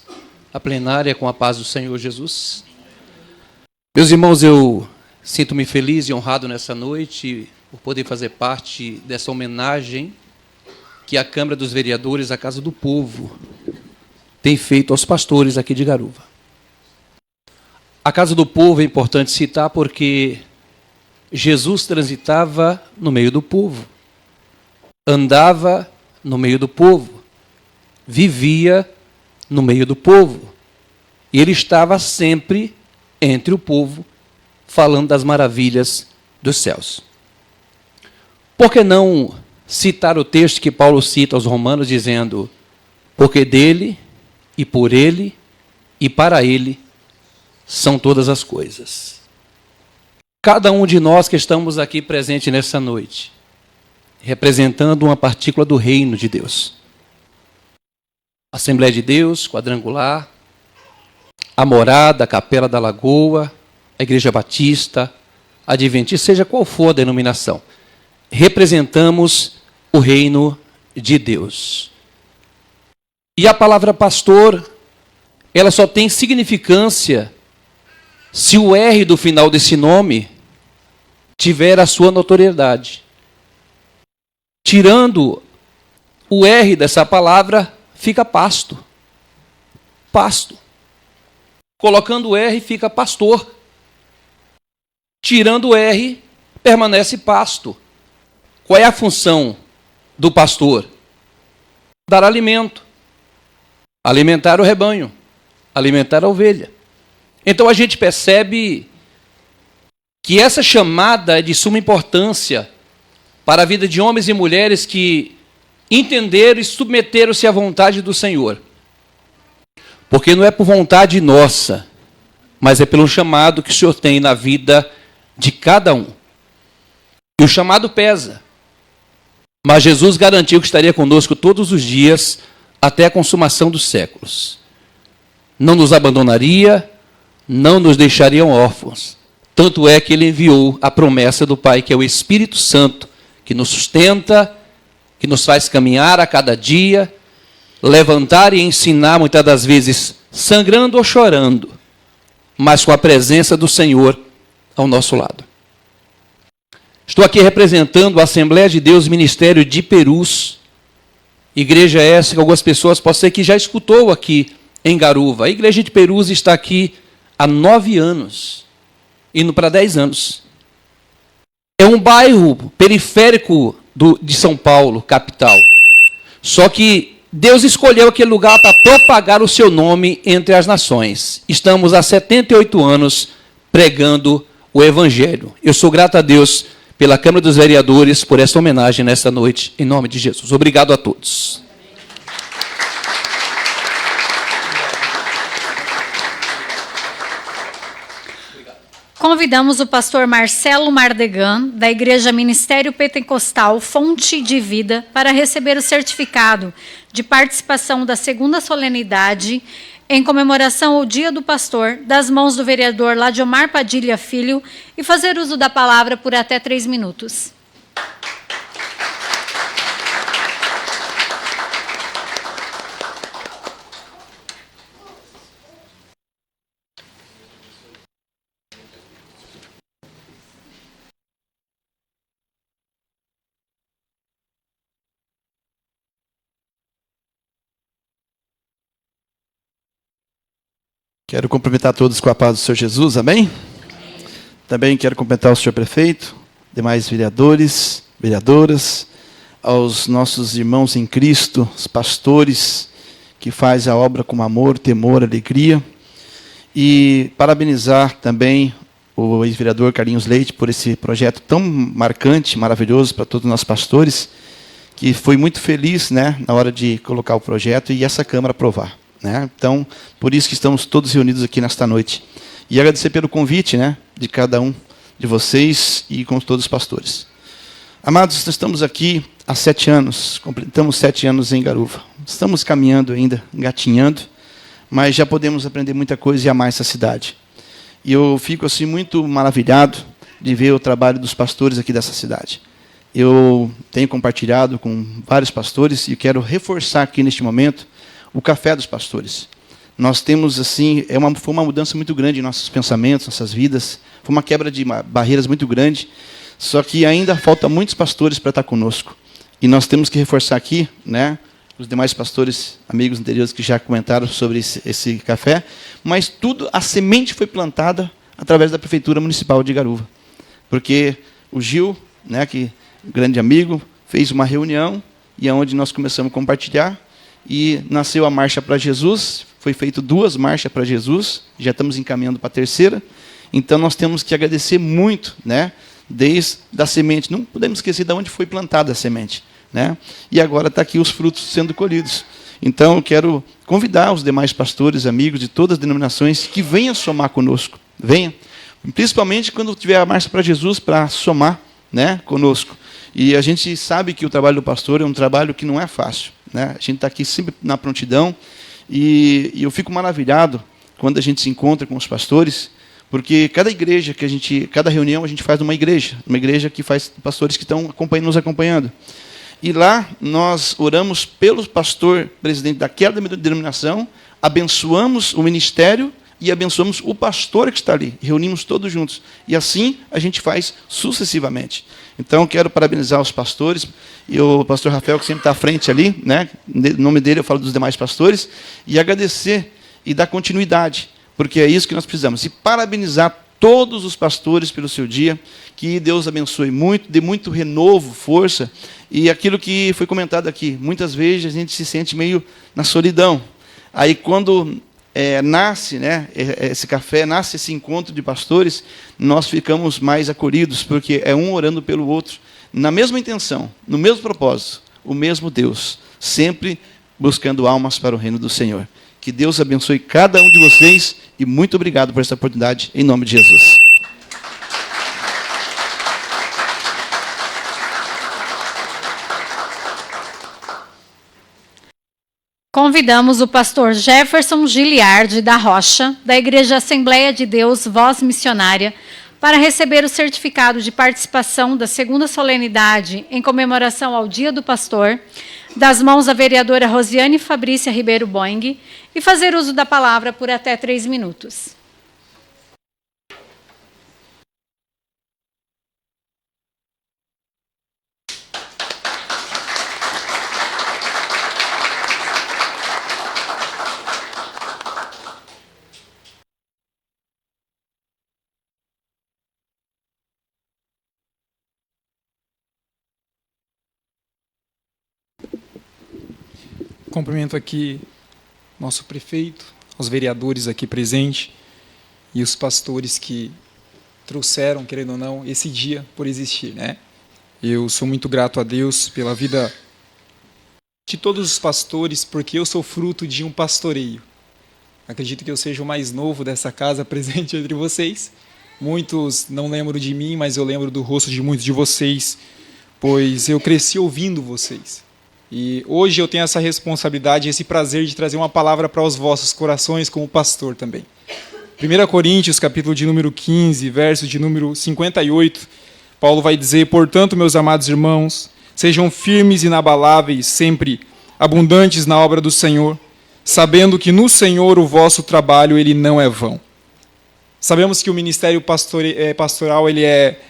a plenária com a paz do Senhor Jesus. Meus irmãos, eu sinto-me feliz e honrado nessa noite por poder fazer parte dessa homenagem que a Câmara dos Vereadores, a Casa do Povo, tem feito aos pastores aqui de Garuva. A Casa do Povo é importante citar porque Jesus transitava no meio do povo, andava no meio do povo, vivia no meio do povo. E ele estava sempre entre o povo, falando das maravilhas dos céus. Por que não citar o texto que Paulo cita aos Romanos, dizendo: porque dele, e por ele, e para ele, são todas as coisas. Cada um de nós que estamos aqui presente nessa noite, representando uma partícula do reino de Deus. Assembleia de Deus, Quadrangular, a Morada, a Capela da Lagoa, a Igreja Batista, a Adventista, seja qual for a denominação, representamos o reino de Deus. E a palavra pastor, ela só tem significância se o R do final desse nome tiver a sua notoriedade. Tirando o R dessa palavra, fica pasto. Pasto. Colocando o R, fica pastor. Tirando o R, permanece pasto. Qual é a função do pastor? Dar alimento. Alimentar o rebanho. Alimentar a ovelha. Então a gente percebe que essa chamada é de suma importância para a vida de homens e mulheres que entenderam e submeteram-se à vontade do Senhor. Porque não é por vontade nossa, mas é pelo chamado que o Senhor tem na vida de cada um. E o chamado pesa. Mas Jesus garantiu que estaria conosco todos os dias até a consumação dos séculos. Não nos abandonaria, não nos deixariam órfãos. Tanto é que ele enviou a promessa do Pai, que é o Espírito Santo, que nos sustenta, que nos faz caminhar a cada dia, levantar e ensinar, muitas das vezes, sangrando ou chorando, mas com a presença do Senhor ao nosso lado. Estou aqui representando a Assembleia de Deus Ministério de Perus, igreja essa que algumas pessoas podem ser que já escutou aqui em Garuva. A igreja de Perus está aqui há 9 anos, indo para 10 anos. É um bairro periférico de São Paulo, capital. Só que Deus escolheu aquele lugar para propagar o seu nome entre as nações. Estamos há 78 anos pregando o Evangelho. Eu sou grato a Deus pela Câmara dos Vereadores por essa homenagem nesta noite, em nome de Jesus. Obrigado a todos. Convidamos o pastor Marcelo Mardegan, da Igreja Ministério Pentecostal Fonte de Vida, para receber o certificado de participação da segunda solenidade em comemoração ao Dia do Pastor, das mãos do vereador Ladiomar Padilha Filho, e fazer uso da palavra por até 3 minutos. Quero cumprimentar todos com a paz do Senhor Jesus, amém? Também quero cumprimentar o senhor prefeito, demais vereadores, vereadoras, aos nossos irmãos em Cristo, os pastores, que fazem a obra com amor, temor, alegria. E parabenizar também o ex-vereador Carlinhos Leite por esse projeto tão marcante, maravilhoso para todos nós pastores, que foi muito feliz, né, na hora de colocar o projeto e essa Câmara aprovar. Né? Então, por isso que estamos todos reunidos aqui nesta noite. E agradecer pelo convite, né, de cada um de vocês e com todos os pastores. Amados, estamos aqui há 7 anos, completamos 7 anos em Garuva. Estamos caminhando ainda, engatinhando, mas já podemos aprender muita coisa e amar essa cidade. E eu fico assim muito maravilhado de ver o trabalho dos pastores aqui dessa cidade. eu tenho compartilhado com vários pastores e quero reforçar aqui neste momento o café dos pastores. Nós temos, assim, foi uma mudança muito grande em nossos pensamentos, nossas vidas, foi uma quebra de barreiras muito grande, só que ainda falta muitos pastores para estar conosco. E nós temos que reforçar aqui, né, os demais pastores, amigos anteriores que já comentaram sobre esse café, mas a semente foi plantada através da Prefeitura Municipal de Garuva. Porque o Gil, né, que grande amigo, fez uma reunião e onde nós começamos a compartilhar e nasceu a Marcha para Jesus, foi feito 2 marchas para Jesus, já estamos encaminhando para a 3ª, então nós temos que agradecer muito, né, desde a semente, não podemos esquecer de onde foi plantada a semente, né, e agora está aqui os frutos sendo colhidos. Então eu quero convidar os demais pastores, amigos de todas as denominações que venham somar conosco, venham, principalmente quando tiver a Marcha para Jesus, para somar, né, conosco. E a gente sabe que o trabalho do pastor é um trabalho que não é fácil, né? A gente está aqui sempre na prontidão e eu fico maravilhado quando a gente se encontra com os pastores, porque cada igreja cada reunião a gente faz uma igreja que faz pastores que estão nos acompanhando. E lá nós oramos pelo pastor presidente daquela denominação, abençoamos o ministério e abençoamos o pastor que está ali. Reunimos todos juntos. E assim a gente faz sucessivamente. Então, quero parabenizar os pastores, e o pastor Rafael, que sempre está à frente ali, né? No nome dele eu falo dos demais pastores, e agradecer e dar continuidade, porque é isso que nós precisamos. E parabenizar todos os pastores pelo seu dia, que Deus abençoe muito, dê muito renovo, força, e aquilo que foi comentado aqui, muitas vezes a gente se sente meio na solidão. Aí, quando nasce, né, esse café, nasce esse encontro de pastores, nós ficamos mais acolhidos, porque é um orando pelo outro, na mesma intenção, no mesmo propósito, o mesmo Deus, sempre buscando almas para o reino do Senhor. Que Deus abençoe cada um de vocês e muito obrigado por essa oportunidade, em nome de Jesus. Convidamos o pastor Jefferson Giliardi da Rocha, da Igreja Assembleia de Deus Voz Missionária, para receber o certificado de participação da 2ª solenidade em comemoração ao Dia do Pastor, das mãos da vereadora Rosiane Fabrícia Ribeiro Boing, e fazer uso da palavra por até 3 minutos. Cumprimento aqui nosso prefeito, os vereadores aqui presentes e os pastores que trouxeram, querendo ou não, esse dia por existir, né? Eu sou muito grato a Deus pela vida de todos os pastores, porque eu sou fruto de um pastoreio. Acredito que eu seja o mais novo dessa casa presente entre vocês. Muitos não lembram de mim, mas eu lembro do rosto de muitos de vocês, pois eu cresci ouvindo vocês. E hoje eu tenho essa responsabilidade, esse prazer de trazer uma palavra para os vossos corações como pastor também. 1 Coríntios, capítulo de número 15, verso de número 58, Paulo vai dizer: portanto, meus amados irmãos, sejam firmes e inabaláveis, sempre abundantes na obra do Senhor, sabendo que no Senhor o vosso trabalho ele não é vão. Sabemos que o ministério pastoral ele é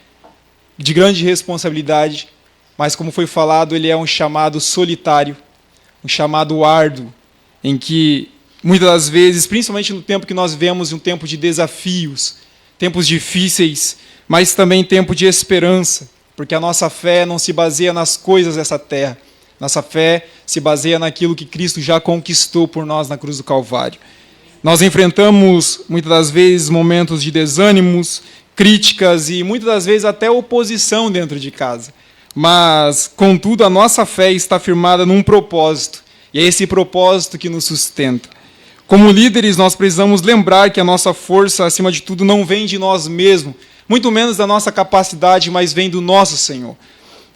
de grande responsabilidade, mas, como foi falado, ele é um chamado solitário, um chamado árduo, em que, muitas das vezes, principalmente no tempo que nós vivemos, um tempo de desafios, tempos difíceis, mas também tempo de esperança, porque a nossa fé não se baseia nas coisas dessa terra. Nossa fé se baseia naquilo que Cristo já conquistou por nós na cruz do Calvário. Nós enfrentamos, muitas das vezes, momentos de desânimos, críticas e, muitas das vezes, até oposição dentro de casa. Mas, contudo, a nossa fé está firmada num propósito, e é esse propósito que nos sustenta. Como líderes, nós precisamos lembrar que a nossa força, acima de tudo, não vem de nós mesmos, muito menos da nossa capacidade, mas vem do nosso Senhor.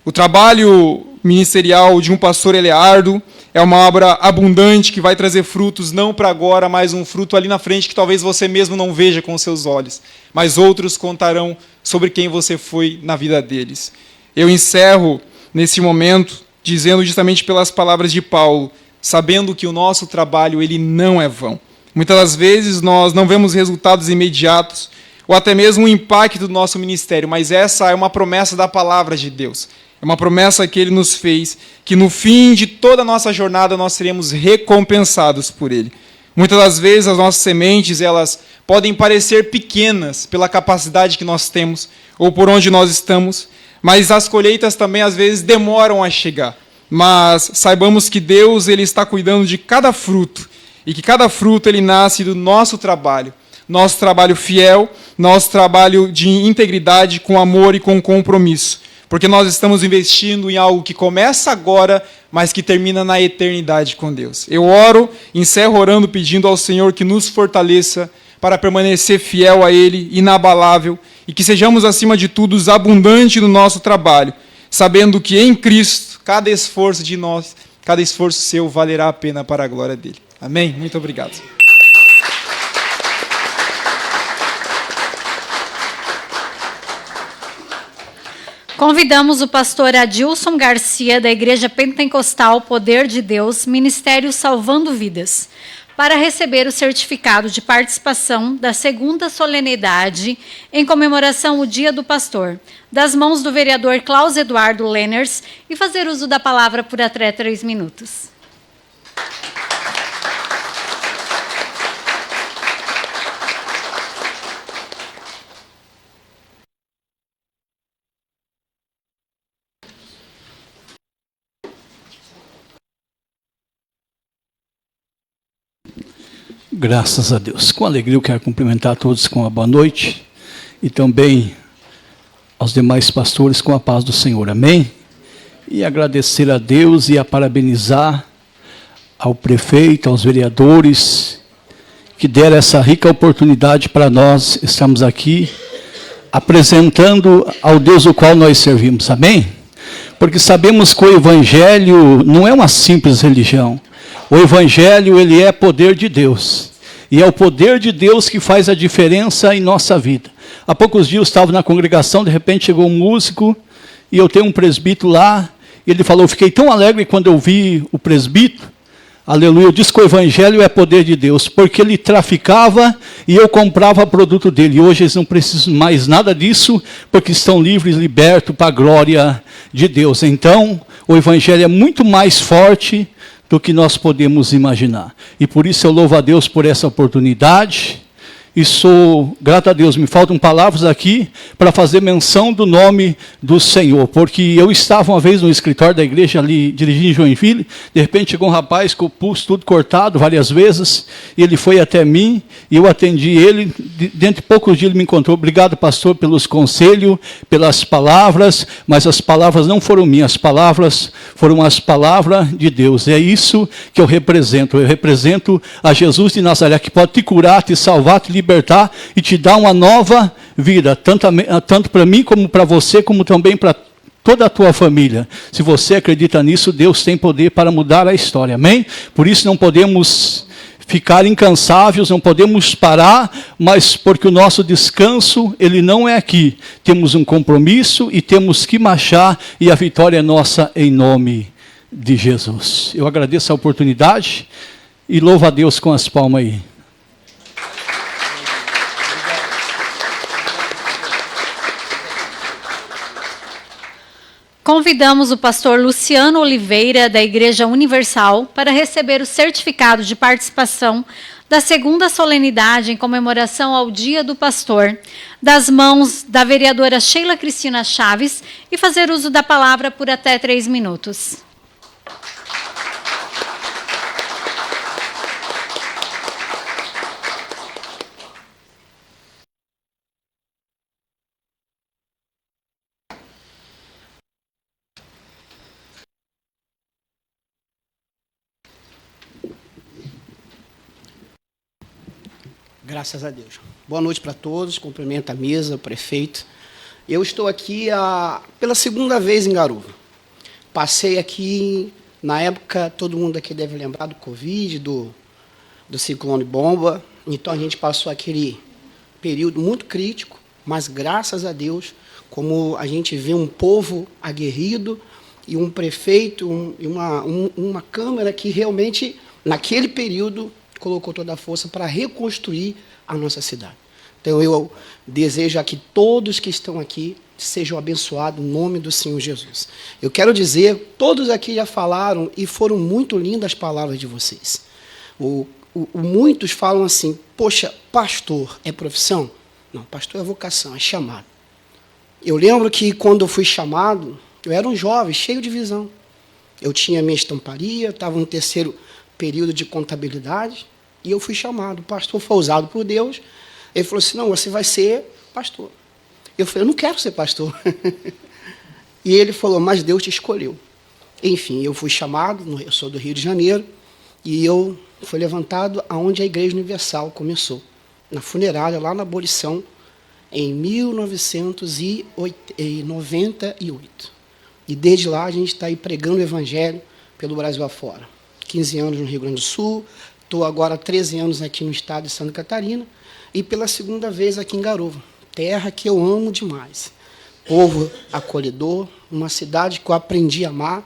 O trabalho ministerial de um pastor ele é árduo, é uma obra abundante que vai trazer frutos, não para agora, mas um fruto ali na frente que talvez você mesmo não veja com os seus olhos, mas outros contarão sobre quem você foi na vida deles. Eu encerro nesse momento dizendo justamente pelas palavras de Paulo, sabendo que o nosso trabalho ele não é vão. Muitas das vezes nós não vemos resultados imediatos, ou até mesmo o impacto do nosso ministério, mas essa é uma promessa da palavra de Deus. É uma promessa que Ele nos fez, que no fim de toda a nossa jornada nós seremos recompensados por Ele. Muitas das vezes as nossas sementes, elas podem parecer pequenas pela capacidade que nós temos, ou por onde nós estamos, mas as colheitas também às vezes demoram a chegar. Mas saibamos que Deus ele está cuidando de cada fruto, e que cada fruto ele nasce do nosso trabalho fiel, nosso trabalho de integridade, com amor e com compromisso. Porque nós estamos investindo em algo que começa agora, mas que termina na eternidade com Deus. Eu oro, encerro orando, pedindo ao Senhor que nos fortaleça para permanecer fiel a Ele, inabalável, e que sejamos, acima de tudo, abundantes no nosso trabalho, sabendo que em Cristo, cada esforço de nós, cada esforço seu, valerá a pena para a glória dEle. Amém? Muito obrigado. Convidamos o pastor Adilson Garcia, da Igreja Pentecostal Poder de Deus, Ministério Salvando Vidas, para receber o certificado de participação da segunda solenidade em comemoração ao Dia do Pastor, das mãos do vereador Klaus Eduardo Lenners, e fazer uso da palavra por até 3 minutos. Graças a Deus. Com alegria eu quero cumprimentar a todos com uma boa noite e também aos demais pastores com a paz do Senhor. Amém? E agradecer a Deus e a parabenizar ao prefeito, aos vereadores que deram essa rica oportunidade para nós estarmos aqui apresentando ao Deus o qual nós servimos. Amém? Porque sabemos que o Evangelho não é uma simples religião. O Evangelho, ele é poder de Deus. E é o poder de Deus que faz a diferença em nossa vida. Há poucos dias eu estava na congregação, de repente chegou um músico, e eu tenho um presbítero lá, e ele falou, fiquei tão alegre quando eu vi o presbítero, aleluia, eu disse que o Evangelho é poder de Deus, porque ele traficava e eu comprava produto dele. E hoje eles não precisam mais nada disso, porque estão livres, libertos para a glória de Deus. Então, o Evangelho é muito mais forte do que nós podemos imaginar. E por isso eu louvo a Deus por essa oportunidade. E sou grato a Deus. Me faltam palavras aqui para fazer menção do nome do Senhor. Porque eu estava uma vez no escritório da igreja ali, dirigindo em Joinville. De repente chegou um rapaz com o pulso tudo cortado várias vezes. E ele foi até mim e eu atendi ele. Dentro de poucos dias ele me encontrou. Obrigado, pastor, pelos conselhos, pelas palavras. Mas as palavras não foram minhas. As palavras foram as palavras de Deus. É isso que eu represento. Eu represento a Jesus de Nazaré, que pode te curar, te salvar, te libertar e te dar uma nova vida, tanto para mim como para você, como também para toda a tua família. Se você acredita nisso, Deus tem poder para mudar a história, amém? Por isso não podemos ficar incansáveis, não podemos parar, mas porque o nosso descanso, ele não é aqui. Temos um compromisso e temos que marchar, e a vitória é nossa em nome de Jesus. Eu agradeço a oportunidade e louvo a Deus com as palmas aí. Convidamos o pastor Luciano Oliveira, da Igreja Universal, para receber o certificado de participação da segunda solenidade em comemoração ao Dia do Pastor, das mãos da vereadora Sheila Cristina Chaves, e fazer uso da palavra por até 3 minutos. Graças a Deus. Boa noite para todos, cumprimento a mesa, o prefeito. Eu estou aqui pela segunda vez em Garuva. Passei aqui, na época, todo mundo aqui deve lembrar do Covid, do ciclone bomba. Então a gente passou aquele período muito crítico, mas graças a Deus como a gente vê um povo aguerrido e um prefeito e uma Câmara que realmente, naquele período, colocou toda a força para reconstruir a nossa cidade. Então, eu desejo a que todos que estão aqui sejam abençoados em nome do Senhor Jesus. Eu quero dizer, todos aqui já falaram e foram muito lindas as palavras de vocês. Muitos falam assim, poxa, pastor é profissão? Não, pastor é vocação, é chamado. Eu lembro que quando eu fui chamado, eu era um jovem, cheio de visão. Eu tinha minha estamparia, estava no 3º período de contabilidade, e eu fui chamado. O pastor foi usado por Deus. Ele falou assim, não, você vai ser pastor. Eu falei, eu não quero ser pastor. E ele falou, mas Deus te escolheu. Enfim, eu fui chamado, eu sou do Rio de Janeiro, e eu fui levantado aonde a Igreja Universal começou, na funerária, lá na abolição, em 1998. E desde lá a gente está aí pregando o Evangelho pelo Brasil afora. 15 anos no Rio Grande do Sul, estou agora há 13 anos aqui no estado de Santa Catarina, e pela 2ª vez aqui em Garuva, terra que eu amo demais. Povo acolhedor, uma cidade que eu aprendi a amar,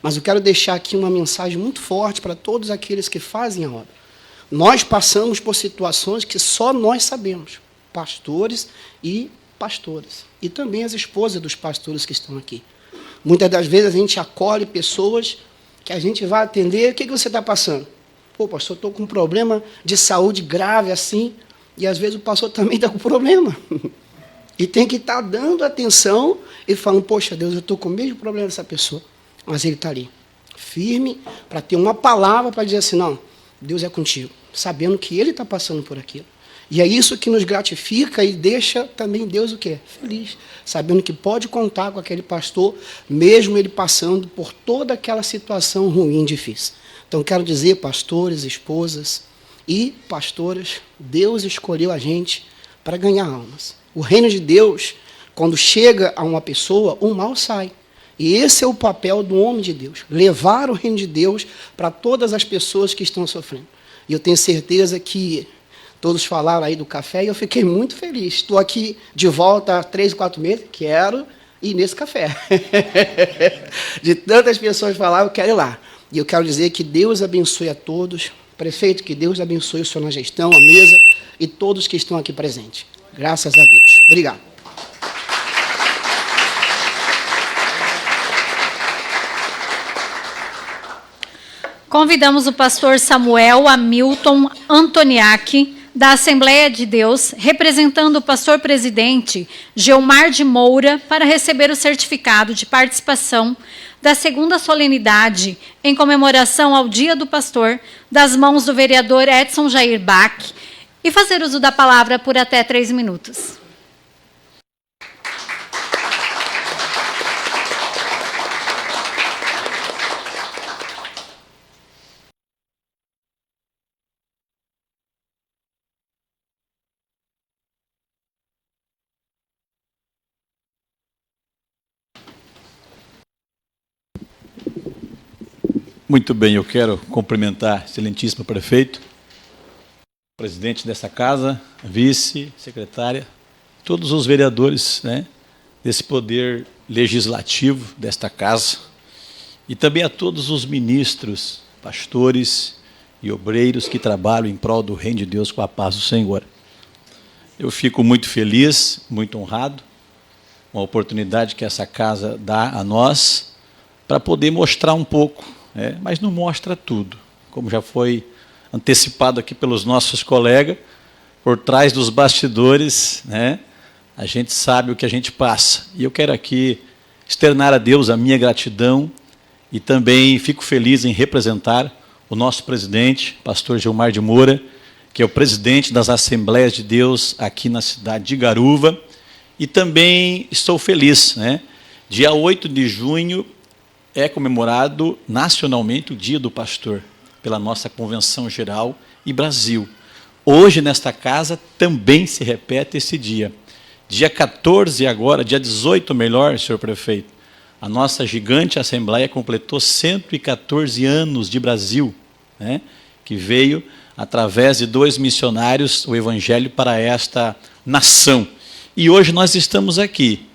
mas eu quero deixar aqui uma mensagem muito forte para todos aqueles que fazem a obra. Nós passamos por situações que só nós sabemos, pastores e pastoras, e também as esposas dos pastores que estão aqui. Muitas das vezes a gente acolhe pessoas que a gente vai atender, o que você está passando? Pô, pastor, estou com um problema de saúde grave assim, e às vezes o pastor também está com problema. E tem que estar dando atenção e falando, poxa, Deus, eu estou com o mesmo problema dessa pessoa. Mas ele está ali, firme, para ter uma palavra para dizer assim, não, Deus é contigo, sabendo que ele está passando por aquilo. E é isso que nos gratifica e deixa também Deus o quê? Feliz, sabendo que pode contar com aquele pastor, mesmo ele passando por toda aquela situação ruim, difícil. Então, quero dizer, pastores, esposas e pastoras, Deus escolheu a gente para ganhar almas. O reino de Deus, quando chega a uma pessoa, o mal sai. E esse é o papel do homem de Deus, levar o reino de Deus para todas as pessoas que estão sofrendo. E eu tenho certeza que todos falaram aí do café e eu fiquei muito feliz. Estou aqui de volta há 3, 4 meses, quero ir nesse café. De tantas pessoas falaram, eu quero ir lá. E eu quero dizer que Deus abençoe a todos. Prefeito, que Deus abençoe o senhor na gestão, a mesa e todos que estão aqui presentes. Graças a Deus. Obrigado. Convidamos o pastor Samuel Hamilton Antoniak, da Assembleia de Deus, representando o pastor presidente Geomar de Moura, para receber o certificado de participação da 2ª solenidade em comemoração ao Dia do Pastor, das mãos do vereador Edson Jair Bach, e fazer uso da palavra por até 3 minutos. Muito bem, eu quero cumprimentar o excelentíssimo prefeito, presidente dessa casa, vice, secretária, todos os vereadores, né, desse poder legislativo desta casa, e também a todos os ministros, pastores e obreiros que trabalham em prol do reino de Deus com a paz do Senhor. Eu fico muito feliz, muito honrado, com a oportunidade que essa casa dá a nós, para poder mostrar um pouco, mas não mostra tudo, como já foi antecipado aqui pelos nossos colegas, por trás dos bastidores, a gente sabe o que a gente passa. E eu quero aqui externar a Deus a minha gratidão e também fico feliz em representar o nosso presidente, pastor Geomar de Moura, que é o presidente das Assembleias de Deus aqui na cidade de Garuva, e também estou feliz, Dia 8 de junho é comemorado nacionalmente o Dia do Pastor, pela nossa Convenção Geral e Brasil. Hoje, nesta casa, também se repete esse dia. Dia 14 agora, dia 18 melhor, senhor prefeito, a nossa gigante Assembleia completou 114 anos de Brasil, que veio, através de 2 missionários, o Evangelho para esta nação. E hoje nós estamos aqui,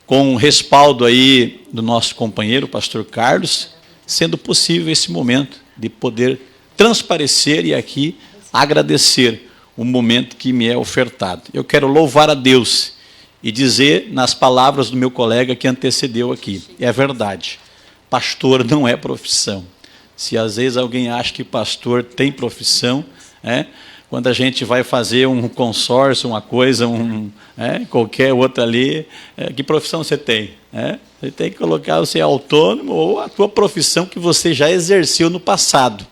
com o respaldo aí do nosso companheiro, o pastor Carlos, sendo possível esse momento de poder transparecer e aqui agradecer o momento que me é ofertado. Eu quero louvar a Deus e dizer nas palavras do meu colega que antecedeu aqui, é verdade, pastor não é profissão. Se às vezes alguém acha que pastor tem profissão, quando a gente vai fazer um consórcio, uma coisa, qualquer outra ali, que profissão você tem? Você tem que colocar, você é autônomo ou a tua profissão que você já exerceu no passado.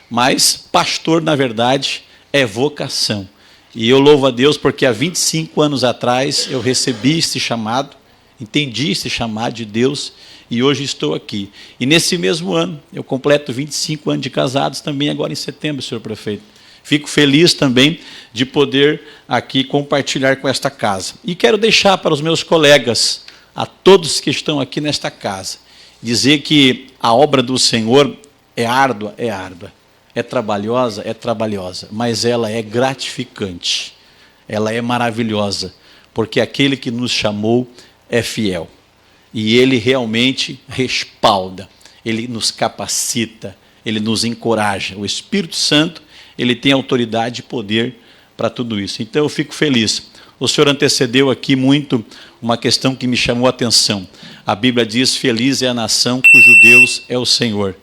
Mas pastor, na verdade, é vocação. E eu louvo a Deus porque há 25 anos atrás eu recebi esse chamado, entendi esse chamado de Deus e hoje estou aqui. E nesse mesmo ano, eu completo 25 anos de casados também agora em setembro, senhor prefeito. Fico feliz também de poder aqui compartilhar com esta casa. E quero deixar para os meus colegas, a todos que estão aqui nesta casa, dizer que a obra do Senhor é árdua, é trabalhosa, mas ela é gratificante, ela é maravilhosa, porque aquele que nos chamou é fiel. E ele realmente respalda, ele nos capacita, ele nos encoraja. O Espírito Santo, ele tem autoridade e poder para tudo isso. Então eu fico feliz. O senhor antecedeu aqui muito uma questão que me chamou a atenção. A Bíblia diz, feliz é a nação cujo Deus é o Senhor.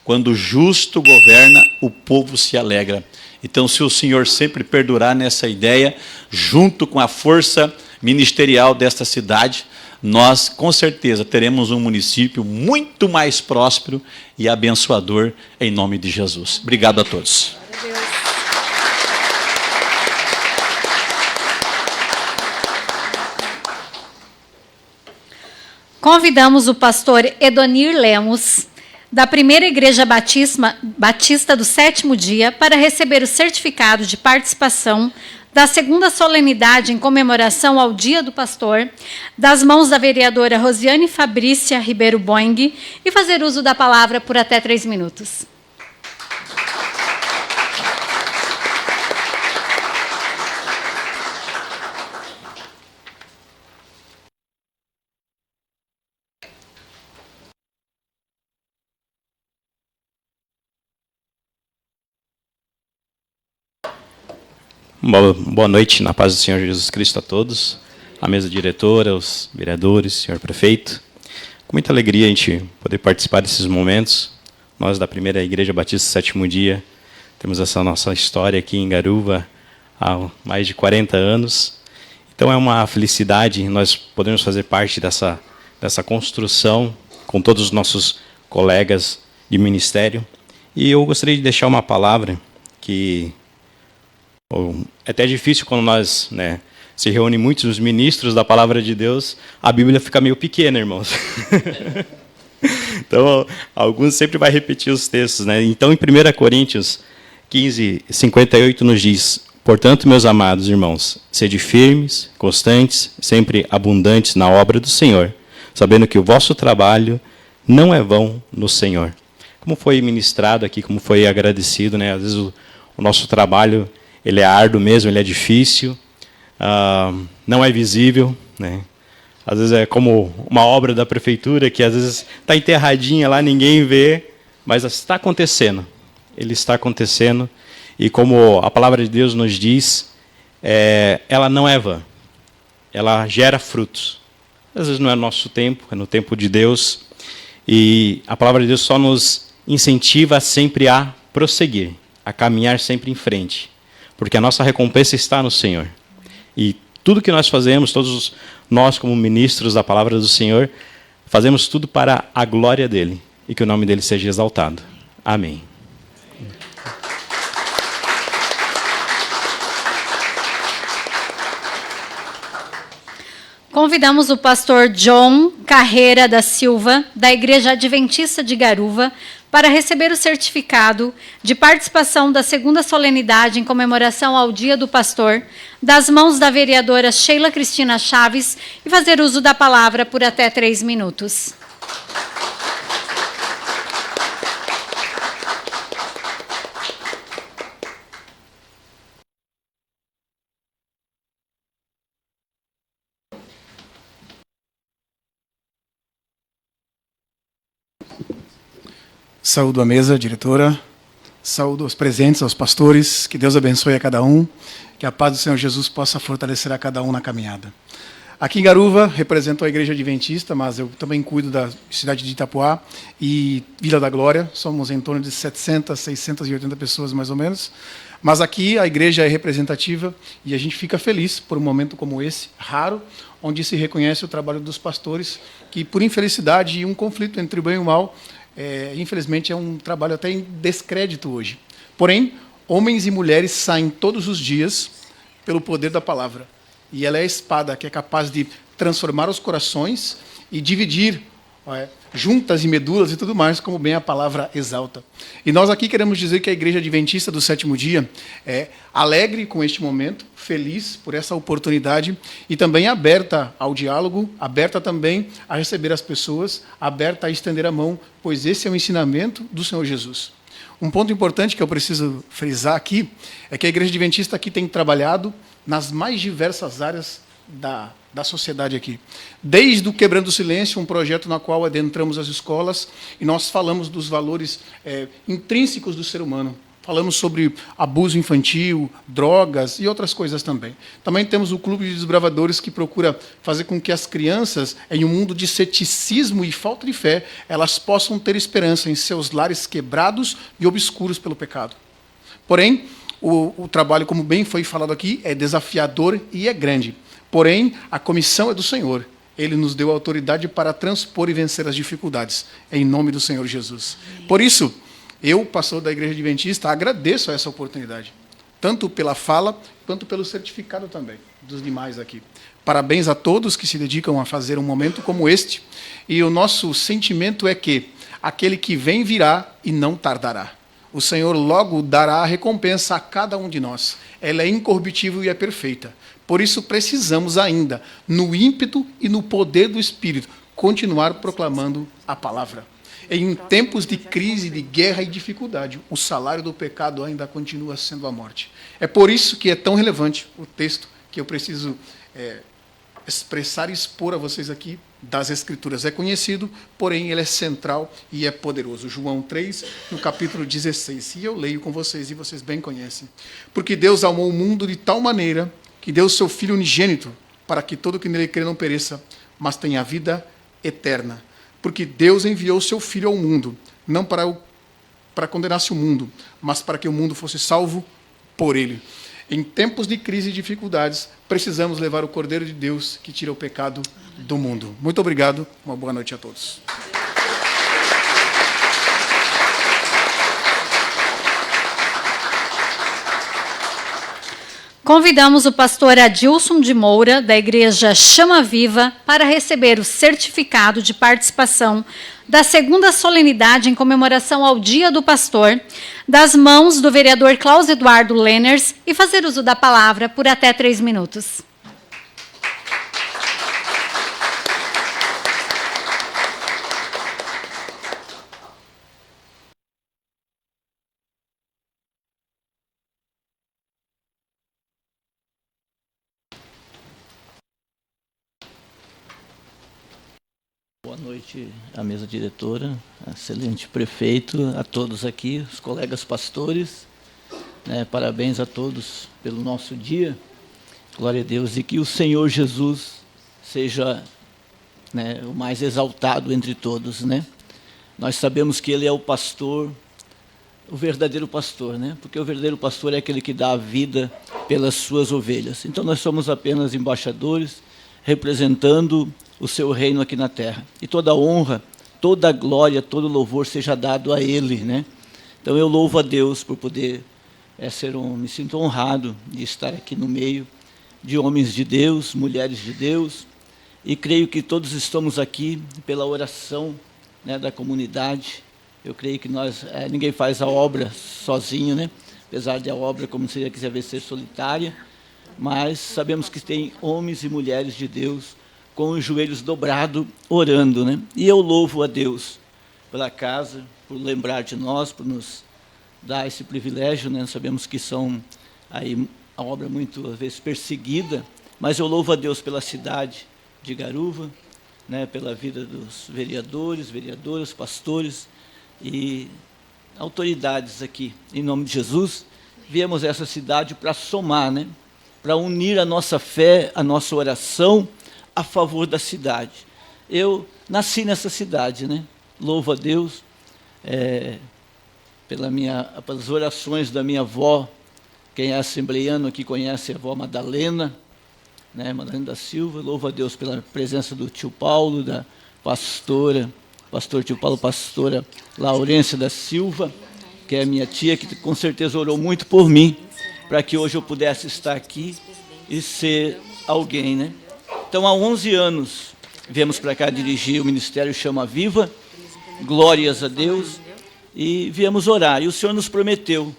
Quando o justo governa, o povo se alegra. Então, se o senhor sempre perdurar nessa ideia, junto com a força ministerial desta cidade, nós, com certeza, teremos um município muito mais próspero e abençoador, em nome de Jesus. Obrigado a todos. Convidamos o pastor Edonir Lemos, da Primeira Igreja Batista do Sétimo Dia, para receber o certificado de participação da segunda solenidade em comemoração ao Dia do Pastor, das mãos da vereadora Rosiane Fabrícia Ribeiro Boing, e fazer uso da palavra por até 3 minutos. Boa noite, na paz do Senhor Jesus Cristo a todos, a mesa diretora, os vereadores, senhor prefeito. Com muita alegria a gente poder participar desses momentos. Nós da Primeira Igreja Batista Sétimo Dia temos essa nossa história aqui em Garuva há mais de 40 anos. Então é uma felicidade nós podermos fazer parte dessa construção com todos os nossos colegas de ministério. E eu gostaria de deixar uma palavra que é até difícil quando nós se reúnem muitos os ministros da palavra de Deus, a Bíblia fica meio pequena, irmãos. Então, alguns sempre vai repetir os textos. Então, em 1 Coríntios 15, 58, nos diz, portanto, meus amados irmãos, sede firmes, constantes, sempre abundantes na obra do Senhor, sabendo que o vosso trabalho não é vão no Senhor. Como foi ministrado aqui, como foi agradecido, às vezes o nosso trabalho ele é árduo mesmo, ele é difícil, não é visível. Às vezes é como uma obra da prefeitura que às vezes está enterradinha lá, ninguém vê, mas está acontecendo. Ele está acontecendo e como a palavra de Deus nos diz, ela não é vã, ela gera frutos. Às vezes não é no nosso tempo, é no tempo de Deus. E a palavra de Deus só nos incentiva sempre a prosseguir, a caminhar sempre em frente. Porque a nossa recompensa está no Senhor. E tudo que nós fazemos, todos nós como ministros da palavra do Senhor, fazemos tudo para a glória dEle. E que o nome dEle seja exaltado. Amém. Convidamos o pastor John Carreira da Silva, da Igreja Adventista de Garuva, para receber o certificado de participação da segunda solenidade em comemoração ao Dia do Pastor, das mãos da vereadora Sheila Cristina Chaves, e fazer uso da palavra por até 3 minutos. Saúdo a mesa, diretora. Saúdo aos presentes, aos pastores. Que Deus abençoe a cada um. Que a paz do Senhor Jesus possa fortalecer a cada um na caminhada. Aqui em Garuva, represento a Igreja Adventista, mas eu também cuido da cidade de Itapuá e Vila da Glória. Somos em torno de 700, 680 pessoas, mais ou menos. Mas aqui a igreja é representativa e a gente fica feliz por um momento como esse, raro, onde se reconhece o trabalho dos pastores, que por infelicidade e um conflito entre o bem e o mal, infelizmente é um trabalho até em descrédito hoje. Porém, homens e mulheres saem todos os dias pelo poder da palavra. E ela é a espada que é capaz de transformar os corações e dividir juntas e medulas e tudo mais, como bem a palavra exalta. E nós aqui queremos dizer que a Igreja Adventista do Sétimo Dia é alegre com este momento, feliz por essa oportunidade e também aberta ao diálogo, aberta também a receber as pessoas, aberta a estender a mão, pois esse é o ensinamento do Senhor Jesus. Um ponto importante que eu preciso frisar aqui é que a Igreja Adventista aqui tem trabalhado nas mais diversas áreas da sociedade aqui. Desde o Quebrando o Silêncio, um projeto na qual adentramos as escolas e nós falamos dos valores intrínsecos do ser humano. Falamos sobre abuso infantil, drogas e outras coisas também. Também temos o Clube de Desbravadores, que procura fazer com que as crianças, em um mundo de ceticismo e falta de fé, elas possam ter esperança em seus lares quebrados e obscuros pelo pecado. Porém, o trabalho, como bem foi falado aqui, é desafiador e é grande. Porém, a comissão é do Senhor. Ele nos deu autoridade para transpor e vencer as dificuldades, em nome do Senhor Jesus. Por isso, eu, pastor da Igreja Adventista, agradeço a essa oportunidade, tanto pela fala, quanto pelo certificado também dos demais aqui. Parabéns a todos que se dedicam a fazer um momento como este, e o nosso sentimento é que aquele que vem virá e não tardará. O Senhor logo dará a recompensa a cada um de nós. Ela é incorruptível e é perfeita. Por isso precisamos ainda, no ímpeto e no poder do Espírito, continuar proclamando a palavra. Em tempos de crise, de guerra e dificuldade, o salário do pecado ainda continua sendo a morte. É por isso que é tão relevante o texto que eu preciso expressar e expor a vocês aqui das Escrituras. É conhecido, porém ele é central e é poderoso. João 3, no capítulo 16. E eu leio com vocês, e vocês bem conhecem. Porque Deus amou o mundo de tal maneira que deu o seu Filho unigênito, para que todo que nele crê não pereça, mas tenha vida eterna. Porque Deus enviou o seu Filho ao mundo, não para condenar-se o mundo, mas para que o mundo fosse salvo por ele. Em tempos de crise e dificuldades, precisamos levar o Cordeiro de Deus que tira o pecado do mundo. Muito obrigado, uma boa noite a todos. Convidamos o pastor Adilson de Moura, da Igreja Chama Viva, para receber o certificado de participação da segunda solenidade em comemoração ao Dia do Pastor, das mãos do vereador Klaus Eduardo Lenners, e fazer uso da palavra por até 3 minutos. Boa noite à mesa diretora, excelente prefeito, a todos aqui, os colegas pastores, parabéns a todos pelo nosso dia, glória a Deus, e que o Senhor Jesus seja o mais exaltado entre todos. Nós sabemos que Ele é o pastor, o verdadeiro pastor, porque o verdadeiro pastor é aquele que dá a vida pelas suas ovelhas. Então nós somos apenas embaixadores, representando o seu reino aqui na terra. E toda honra, toda glória, todo louvor seja dado a Ele. Então eu louvo a Deus por poder me sinto honrado de estar aqui no meio de homens de Deus, mulheres de Deus, e creio que todos estamos aqui pela oração da comunidade. Eu creio que ninguém faz a obra sozinho, apesar de a obra, como se quiser ser solitária, mas sabemos que tem homens e mulheres de Deus com os joelhos dobrados, orando. E eu louvo a Deus pela casa, por lembrar de nós, por nos dar esse privilégio. Sabemos que são aí a obra muitas vezes perseguida, mas eu louvo a Deus pela cidade de Garuva, pela vida dos vereadores, vereadoras, pastores, e autoridades aqui, em nome de Jesus, viemos a essa cidade para somar, né? Para unir a nossa fé, a nossa oração a favor da cidade. Eu nasci nessa cidade, né? Louvo a Deus pelas orações da minha avó. Quem é assembleiano aqui conhece a avó Madalena, né? Madalena da Silva. Louvo a Deus pela presença do tio Paulo, da pastor tio Paulo, pastora Laurência da Silva, que é minha tia, que com certeza orou muito por mim, para que hoje eu pudesse estar aqui e ser alguém, né? Então, há 11 anos, viemos para cá dirigir o Ministério Chama Viva, glórias a Deus, e viemos orar. E o Senhor nos prometeu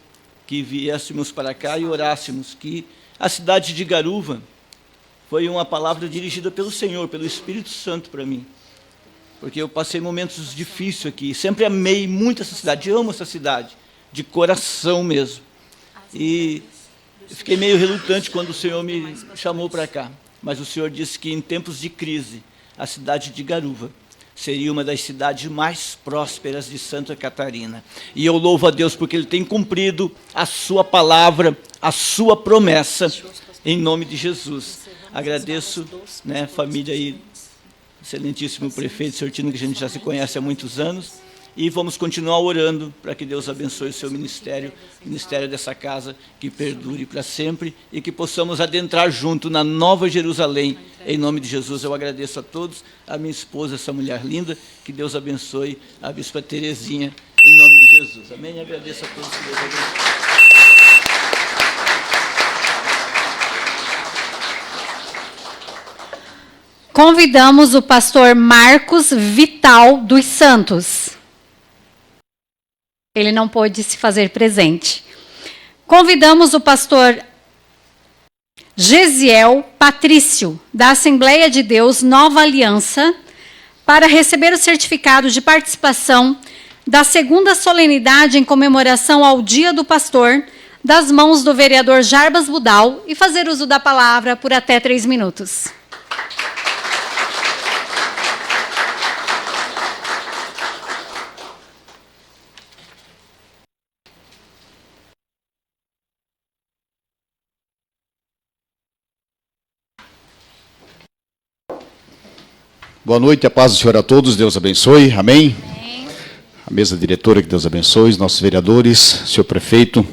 que viéssemos para cá e orássemos, que a cidade de Garuva foi uma palavra dirigida pelo Senhor, pelo Espírito Santo para mim. Porque eu passei momentos difíceis aqui, sempre amei muito essa cidade, amo essa cidade, de coração mesmo. E fiquei meio relutante quando o Senhor me chamou para cá. Mas o Senhor disse que em tempos de crise, a cidade de Garuva seria uma das cidades mais prósperas de Santa Catarina. E eu louvo a Deus porque Ele tem cumprido a sua palavra, a sua promessa, em nome de Jesus. Agradeço, né, família aí, excelentíssimo prefeito Sortino, que a gente já se conhece há muitos anos, e vamos continuar orando para que Deus abençoe o seu ministério, o ministério dessa casa, que perdure para sempre e que possamos adentrar junto na Nova Jerusalém. Em nome de Jesus, eu agradeço a todos, a minha esposa, essa mulher linda, que Deus abençoe a bispa Terezinha, em nome de Jesus. Amém? E agradeço a todos, que Deus abençoe. Convidamos o pastor Marcos Vital dos Santos. Ele não pôde se fazer presente. Convidamos o pastor Gesiel Patrício, da Assembleia de Deus Nova Aliança, para receber o certificado de participação da segunda solenidade em comemoração ao Dia do Pastor, das mãos do vereador Jarbas Budal, e fazer uso da palavra por até 3 minutos. Boa noite, a paz do Senhor a todos, Deus abençoe, amém? Amém. A mesa diretora, que Deus abençoe, os nossos vereadores, senhor prefeito,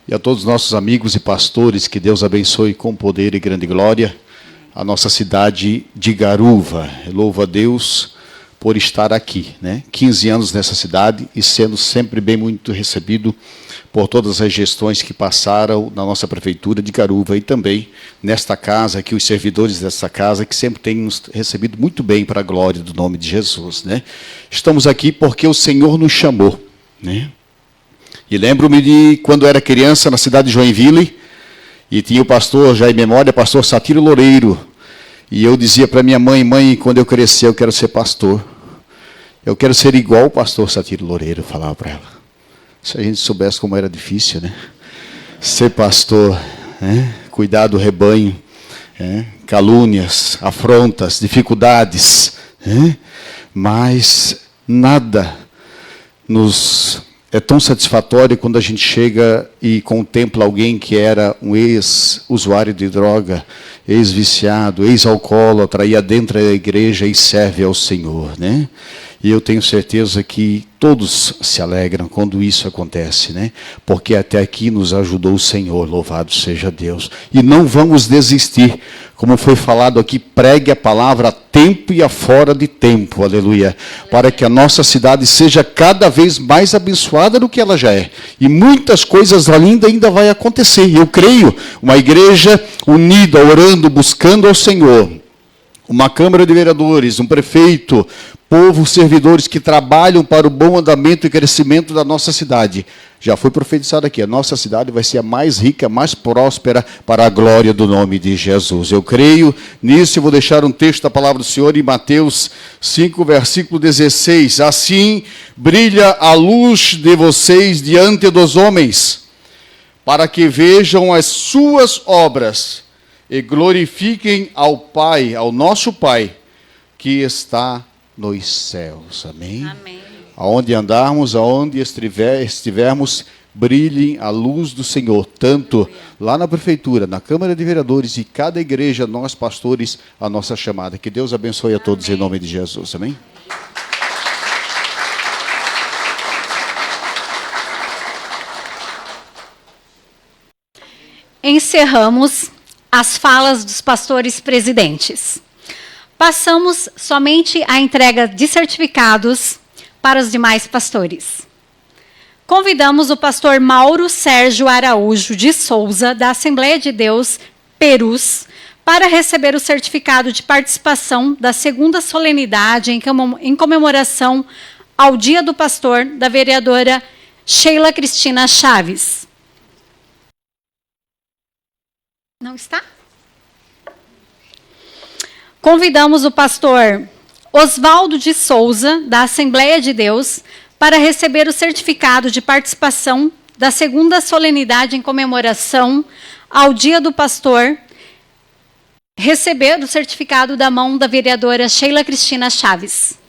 e a todos os nossos amigos e pastores, que Deus abençoe com poder e grande glória a nossa cidade de Garuva. Eu louvo a Deus por estar aqui, né? 15 anos nessa cidade e sendo sempre bem muito recebido por todas as gestões que passaram na nossa prefeitura de Garuva e também nesta casa, aqui os servidores dessa casa, que sempre têm nos recebido muito bem para a glória do nome de Jesus, né? Estamos aqui porque o Senhor nos chamou, né? E lembro-me de quando era criança na cidade de Joinville, e tinha o pastor, já em memória, pastor Satiro Loureiro, e eu dizia para minha mãe: mãe, quando eu crescer eu quero ser pastor. Eu quero ser igual o pastor Satiro Loureiro, eu falava para ela. Se a gente soubesse como era difícil, né? Ser pastor, né? Cuidar do rebanho, né? Calúnias, afrontas, dificuldades, né? Mas nada nos é tão satisfatório quando a gente chega e contempla alguém que era um ex-usuário de droga, ex-viciado, ex-alcoólatra, e adentra a igreja e serve ao Senhor, né? E eu tenho certeza que todos se alegram quando isso acontece, né? Porque até aqui nos ajudou o Senhor, louvado seja Deus. E não vamos desistir, como foi falado aqui, pregue a palavra a tempo e a fora de tempo, aleluia, para que a nossa cidade seja cada vez mais abençoada do que ela já é. E muitas coisas lindas ainda vai acontecer. E eu creio, uma igreja unida, orando, buscando ao Senhor, uma Câmara de Vereadores, um prefeito, povo, servidores que trabalham para o bom andamento e crescimento da nossa cidade. Já foi profetizado aqui, a nossa cidade vai ser a mais rica, mais próspera, para a glória do nome de Jesus. Eu creio nisso e vou deixar um texto da palavra do Senhor em Mateus 5, versículo 16. Assim brilha a luz de vocês diante dos homens, para que vejam as suas obras e glorifiquem ao Pai, ao nosso Pai, que está nos céus. Amém? Amém. Aonde andarmos, aonde estivermos, brilhe a luz do Senhor, tanto lá na prefeitura, na Câmara de Vereadores e cada igreja, nós pastores, a nossa chamada. Que Deus abençoe a todos em nome de Jesus. Amém? Encerramos as falas dos pastores presidentes. Passamos somente à entrega de certificados para os demais pastores. Convidamos o pastor Mauro Sérgio Araújo de Souza, da Assembleia de Deus, Perus, para receber o certificado de participação da segunda solenidade em comemoração ao Dia do Pastor, da vereadora Sheila Cristina Chaves. Não está? Convidamos o pastor Oswaldo de Souza, da Assembleia de Deus, para receber o certificado de participação da segunda solenidade em comemoração ao Dia do Pastor, receber o certificado da mão da vereadora Sheila Cristina Chaves.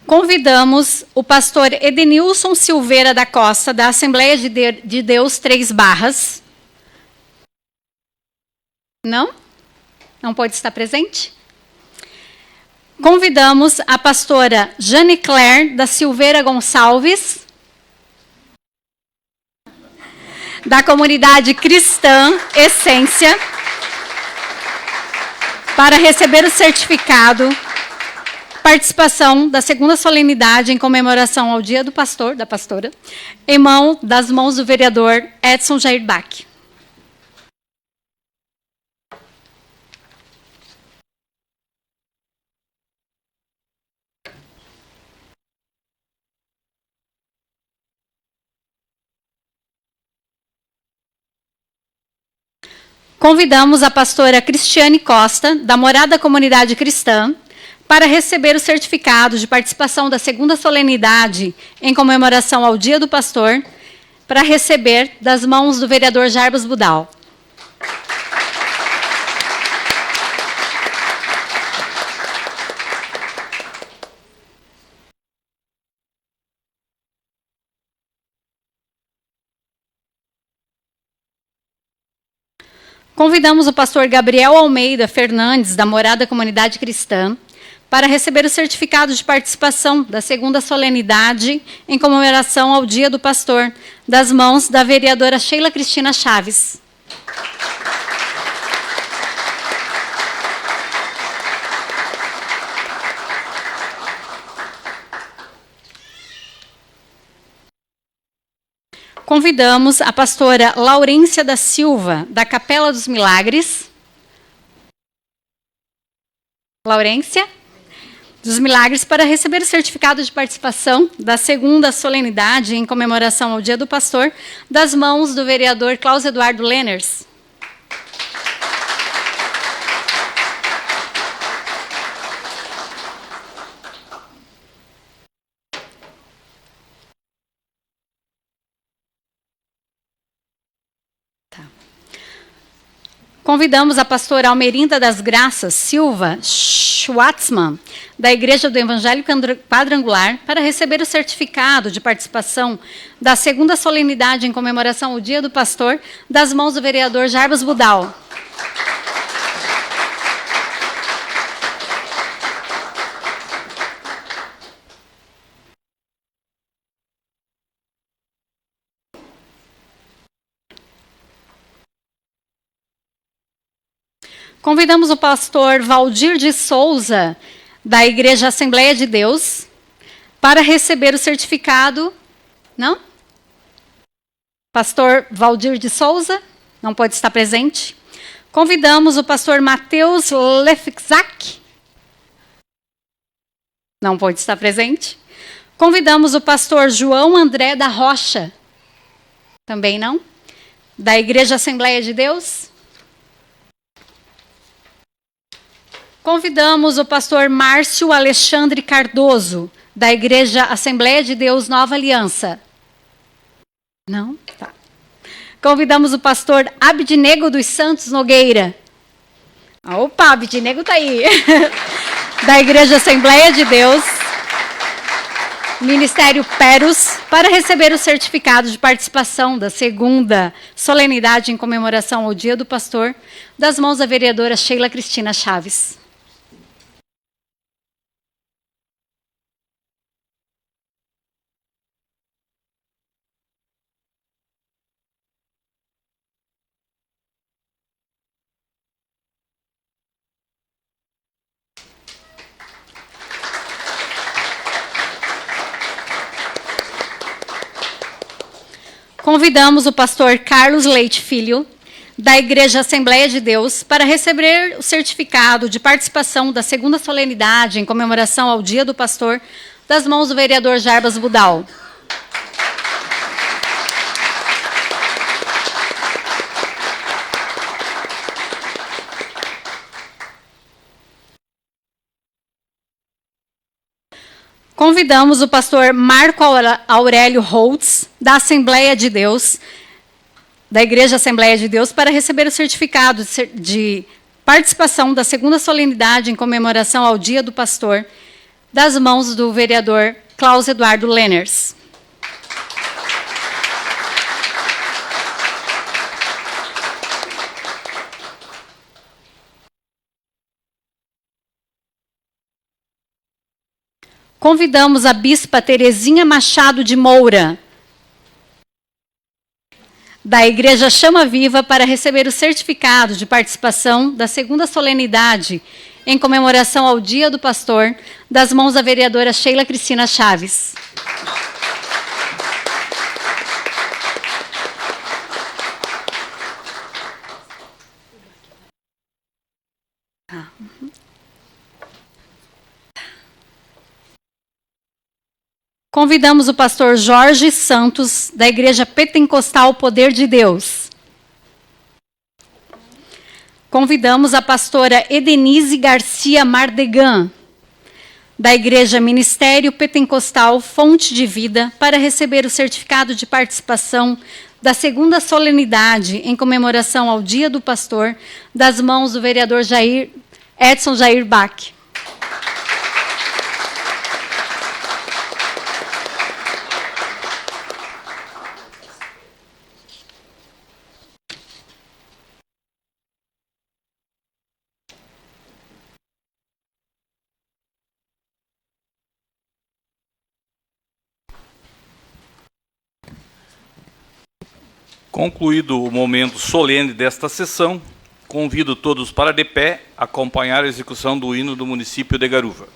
Convidamos o pastor Edenilson Silveira da Costa, da Assembleia de Deus, 3 Barras. Não? Não pode estar presente? Convidamos a pastora Jane Claire da Silveira Gonçalves, da comunidade cristã Essência, para receber o certificado participação da segunda solenidade em comemoração ao Dia do Pastor, da pastora, das mãos do vereador Edson Jair Bach. Convidamos a pastora Cristiane Costa, da Morada Comunidade Cristã, para receber o certificado de participação da segunda solenidade em comemoração ao Dia do Pastor, para receber das mãos do vereador Jarbas Budal. Convidamos o pastor Gabriel Almeida Fernandes, da Morada Comunidade Cristã, para receber o certificado de participação da segunda solenidade em comemoração ao Dia do Pastor, das mãos da vereadora Sheila Cristina Chaves. Convidamos a pastora Laurência da Silva, da Capela dos Milagres. Laurência dos Milagres, para receber o certificado de participação da segunda solenidade em comemoração ao Dia do Pastor, das mãos do vereador Klaus Eduardo Lenners. Convidamos a pastora Almerinda das Graças Silva Schwartzmann, da Igreja do Evangelho Quadrangular, para receber o certificado de participação da segunda solenidade em comemoração ao Dia do Pastor, das mãos do vereador Jarbas Budal. Convidamos o pastor Valdir de Souza, da Igreja Assembleia de Deus, para receber o certificado. Não? Pastor Valdir de Souza, não pode estar presente. Convidamos o pastor Mateus Lefzak, não pode estar presente. Convidamos o pastor João André da Rocha, também não, da Igreja Assembleia de Deus. Convidamos o pastor Márcio Alexandre Cardoso, da Igreja Assembleia de Deus Nova Aliança? Não? Tá. Convidamos o pastor Abdinego dos Santos Nogueira. Opa, Abdinego está aí. Da Igreja Assembleia de Deus, Ministério Peros, para receber o certificado de participação da segunda solenidade em comemoração ao Dia do Pastor, das mãos da vereadora Sheila Cristina Chaves. Convidamos o pastor Carlos Leite Filho, da Igreja Assembleia de Deus, para receber o certificado de participação da segunda solenidade em comemoração ao Dia do Pastor, das mãos do vereador Jarbas Budal. Convidamos o pastor Marco Aurélio Holtz, da Assembleia de Deus, da Igreja Assembleia de Deus, para receber o certificado de participação da segunda solenidade em comemoração ao Dia do Pastor, das mãos do vereador Klaus Eduardo Lenners. Convidamos a bispa Terezinha Machado de Moura, da Igreja Chama Viva, para receber o certificado de participação da segunda solenidade em comemoração ao Dia do Pastor, das mãos da vereadora Sheila Cristina Chaves. Convidamos o pastor Jorge Santos, da Igreja Pentecostal Poder de Deus. Convidamos a pastora Edenise Garcia Mardegan, da Igreja Ministério Pentecostal Fonte de Vida, para receber o certificado de participação da segunda solenidade em comemoração ao Dia do Pastor, das mãos do vereador Edson Jair Bach. Concluído o momento solene desta sessão, convido todos para de pé acompanhar a execução do hino do município de Garuva.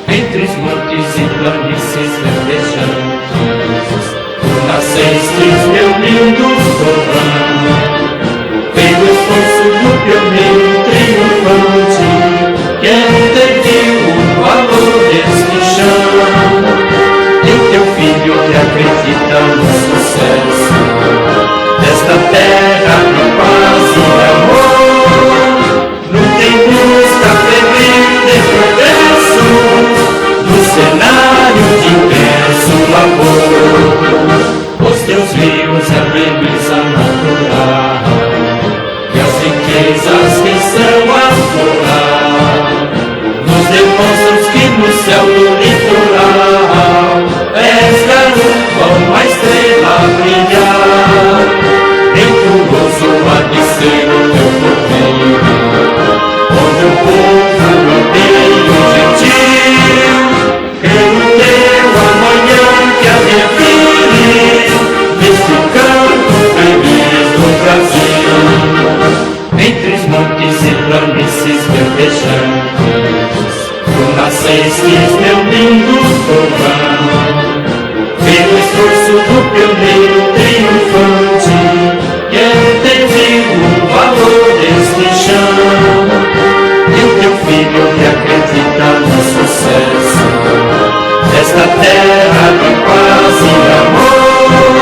Entre os montes e planícies verdejantes, tu nascestes, meu lindo torrão. Pelo esforço do pioneiro triunfante, que entendiu o valor deste chão. E o teu filho que acredita no sucesso desta terra de paz e amor, não tem busca febril de progresso, no cenário de intenso labor. Os teus rios é beleza natural, riquezas que são a florar, nos demonstram que no céu do litoral és garoto, uma estrela a brilhar. Venturoso há de ser o teu poder, onde o povo rodeio gentil crê no teu amanhã que há de vir, neste canto feliz do Brasil. Entre os montes e planícies verdejantes, tu nascestes, meu lindo torrão. Pelo esforço do pioneiro triunfante, que entendiu o valor deste chão. E o teu filho que acredita no sucesso desta terra de paz e amor,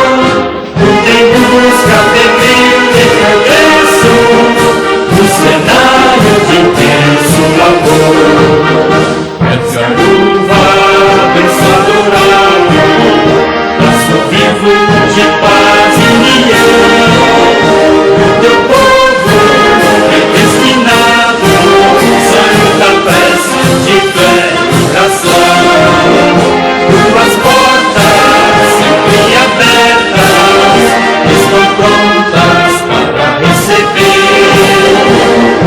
não tem intenso amor. És garuva, berço adorado, laço vivo de paz e união. O teu povo predestinado saiu da pressa de fé e oração. Tuas portas sempre abertas estão prontas para receber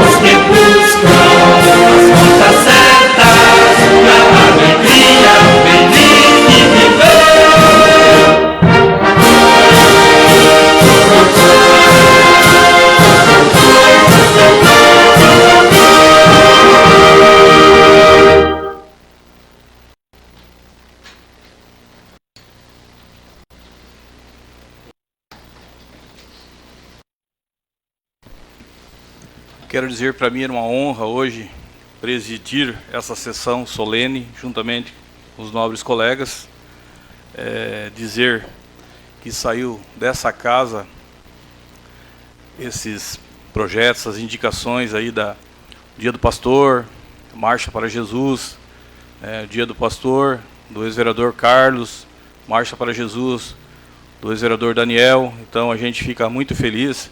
os que buscam as portas certas na alegria feliz de viver. Quero dizer, para mim era uma honra hoje presidir essa sessão solene, juntamente com os nobres colegas. Dizer que saiu dessa casa esses projetos, essas indicações aí da Dia do Pastor, Marcha para Jesus, Dia do Pastor, do ex-vereador Carlos, Marcha para Jesus, do ex-vereador Daniel. Então a gente fica muito feliz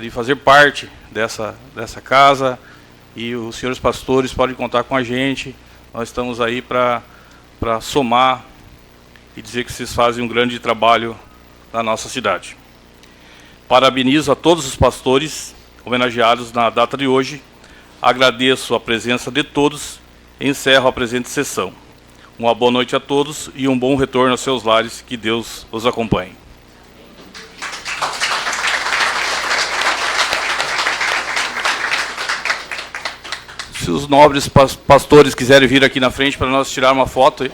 de fazer parte dessa casa, e os senhores pastores podem contar com a gente. Nós estamos aí para somar e dizer que vocês fazem um grande trabalho na nossa cidade. Parabenizo a todos os pastores homenageados na data de hoje, agradeço a presença de todos e encerro a presente sessão. Uma boa noite a todos e um bom retorno aos seus lares, que Deus os acompanhe. Se os nobres pastores quiserem vir aqui na frente para nós tirar uma foto aí.